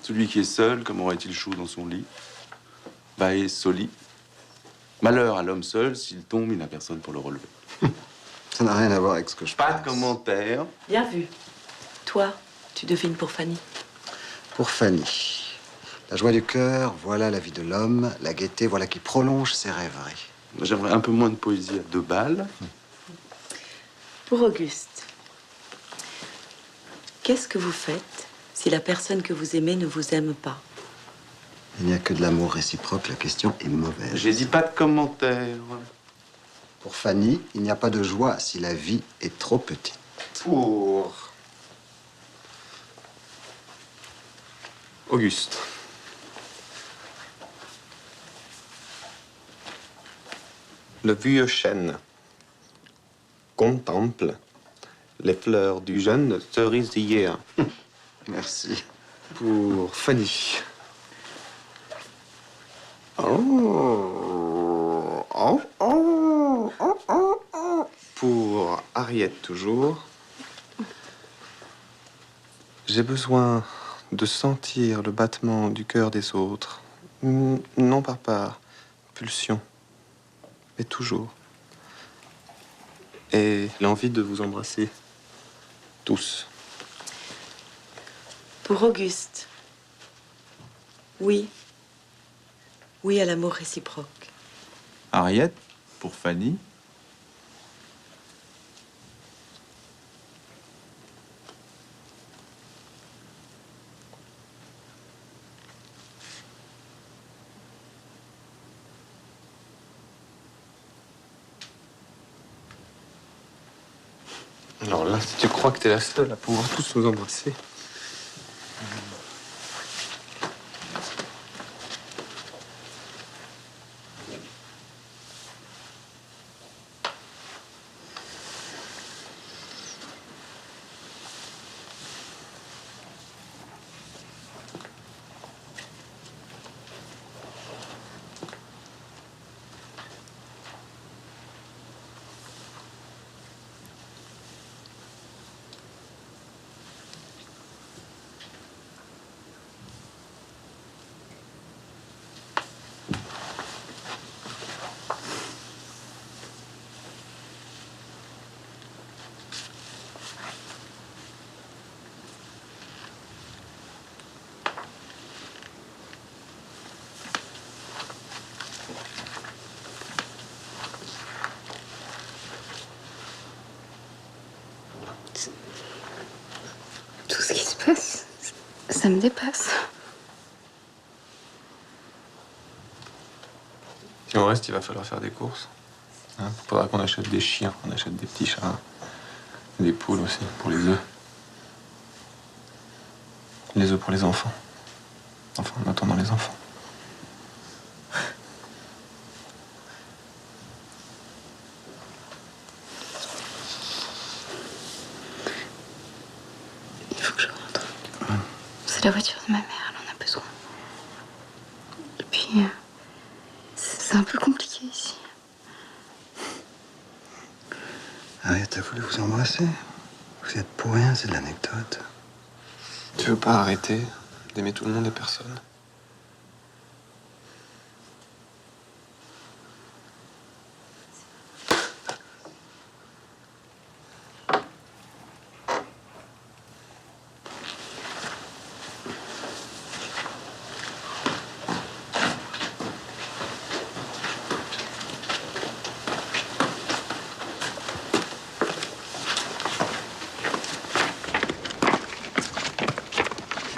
Celui qui est seul, comment aurait-il chaud dans son lit? Bae soli. Malheur à l'homme seul, s'il tombe, il n'a personne pour le relever. Ça n'a rien à voir avec ce que je Pas pense. de commentaire. Bien vu. Toi, tu devines pour Fanny. Pour Fanny. La joie du cœur, voilà la vie de l'homme. La gaieté, voilà qui prolonge ses rêveries. J'aimerais un peu moins de poésie à 2 balles. Pour Auguste. Qu'est-ce que vous faites si la personne que vous aimez ne vous aime pas? Il n'y a que de l'amour réciproque, la question est mauvaise. J'ai dit pas de commentaire. Pour Fanny, il n'y a pas de joie si la vie est trop petite. Pour Auguste. Le vieux chêne contemple les fleurs du jeune cerisier. Merci. Pour Fanny. Oh. Oh, oh, oh, oh, oh. Pour Harriet, toujours. J'ai besoin de sentir le battement du cœur des autres. Non par pulsion, mais toujours. Et l'envie de vous embrasser. Tous. Pour Auguste. Oui. Oui à l'amour réciproque. Harriet, pour Fanny. Alors là, si tu crois que t'es la seule à pouvoir tous nous embrasser. Tout ce qui se passe, ça me dépasse. Si on reste, il va falloir faire des courses. Hein, faudra qu'on achète des chiens, qu'on achète des petits chats. Des poules aussi, pour les œufs. Les œufs pour les enfants. Enfin, en attendant les enfants. Il faut que je rentre. C'est la voiture de ma mère, elle en a besoin. Et puis, c'est un peu compliqué ici. Ariette, t'as voulu vous embrasser? Vous êtes pour rien, c'est de l'anecdote. Tu veux pas arrêter d'aimer tout le monde et personne?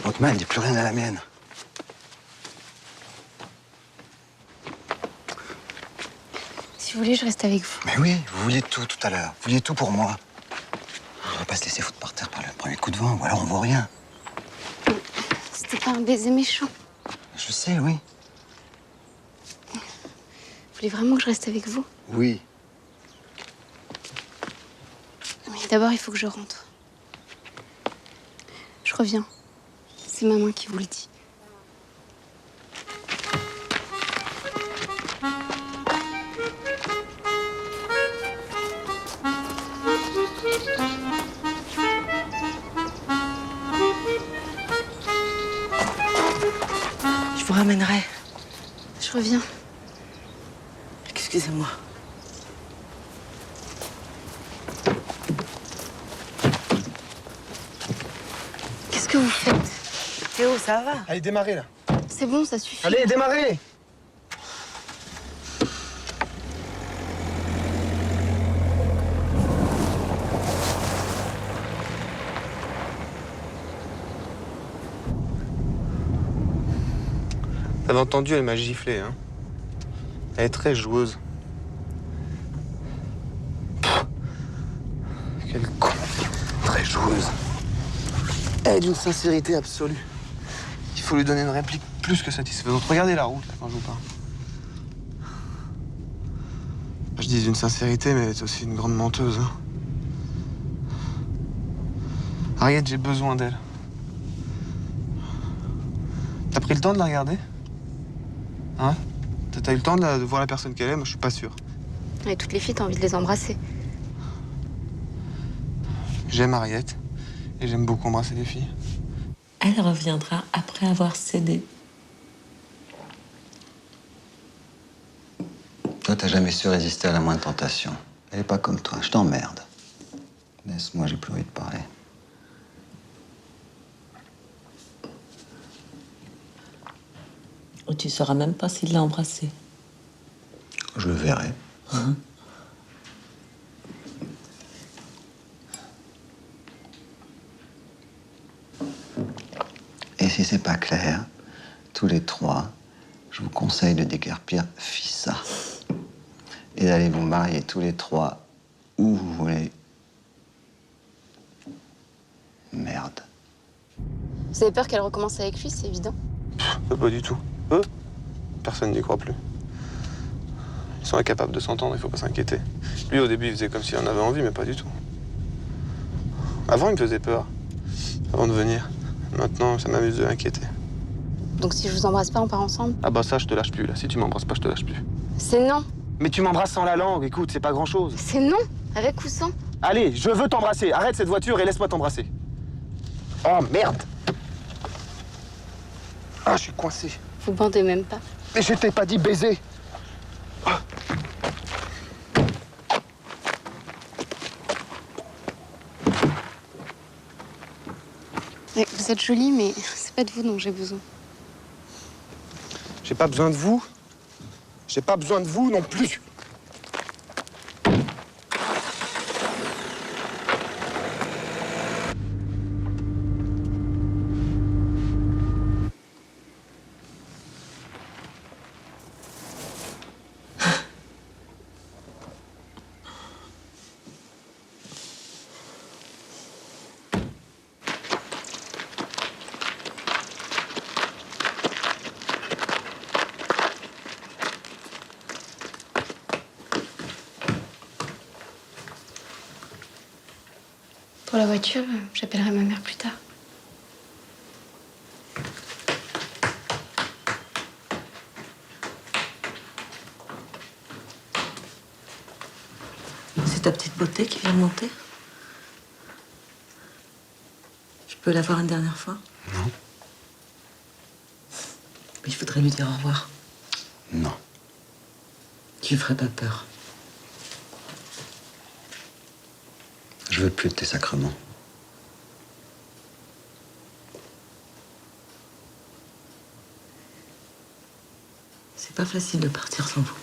Votre main, elle dit plus rien à la mienne. Si vous voulez, je reste avec vous. Mais oui, vous vouliez tout à l'heure. Vous vouliez tout pour moi. On va pas se laisser foutre par terre par le premier coup de vent, ou alors on vaut rien. C'était pas un baiser méchant. Je sais, oui. Vous voulez vraiment que je reste avec vous? Oui. Mais d'abord, il faut que je rentre. Je reviens. C'est maman qui vous le dit. Je vous ramènerai. Je reviens. Excusez-moi. Qu'est-ce que vous faites? Théo, ça va? Allez, démarrez là. C'est bon, ça suffit. Allez, démarrez! T'avais entendu, elle m'a giflé, hein. Elle est très joueuse. Pff, quelle con. Très joueuse. Elle est d'une sincérité absolue. Il faut lui donner une réplique plus que satisfaisante. Regardez la route, là, quand je vous parle. Je dis une sincérité, mais elle est aussi une grande menteuse. Hein. Ariette, j'ai besoin d'elle. T'as pris le temps de la regarder? Hein? T'as eu le temps de voir la personne qu'elle est? Moi, je suis pas sûr. Et toutes les filles, t'as envie de les embrasser. J'aime Ariette. Et j'aime beaucoup embrasser les filles. Elle reviendra après avoir cédé. Toi, t'as jamais su résister à la moindre tentation. Elle est pas comme toi, je t'emmerde. Laisse-moi, j'ai plus envie de parler. Ou tu sauras même pas s'il l'a embrassée. Je le verrai. Et si c'est pas clair, tous les trois, je vous conseille de déguerpir Fissa. Et d'aller vous marier tous les trois où vous voulez. Merde. Vous avez peur qu'elle recommence avec lui, c'est évident. Pas du tout. Eux, personne n'y croit plus. Ils sont incapables de s'entendre, il faut pas s'inquiéter. Lui, au début, il faisait comme s'il en avait envie, mais pas du tout. Avant, il me faisait peur. Avant de venir. Maintenant, ça m'amuse de l'inquiéter. Donc si je vous embrasse pas, on part ensemble? Ah bah ça, je te lâche plus, là. Si tu m'embrasses pas, je te lâche plus. C'est non. Mais tu m'embrasses sans la langue, écoute, c'est pas grand-chose. C'est non, avec ou sans. Allez, je veux t'embrasser. Arrête cette voiture et laisse-moi t'embrasser. Oh, merde! Ah, je suis coincé. Vous bandez même pas. Mais je t'ai pas dit baiser. Vous êtes jolie, mais c'est pas de vous dont j'ai besoin. J'ai pas besoin de vous. J'ai pas besoin de vous non plus. Pour la voiture, j'appellerai ma mère plus tard. C'est ta petite beauté qui vient de monter? Je peux la voir une dernière fois? Non. Mais je voudrais lui dire au revoir. Non. Tu lui ferais pas peur. Je veux plus de tes sacrements. C'est pas facile de partir sans vous.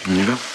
On y va?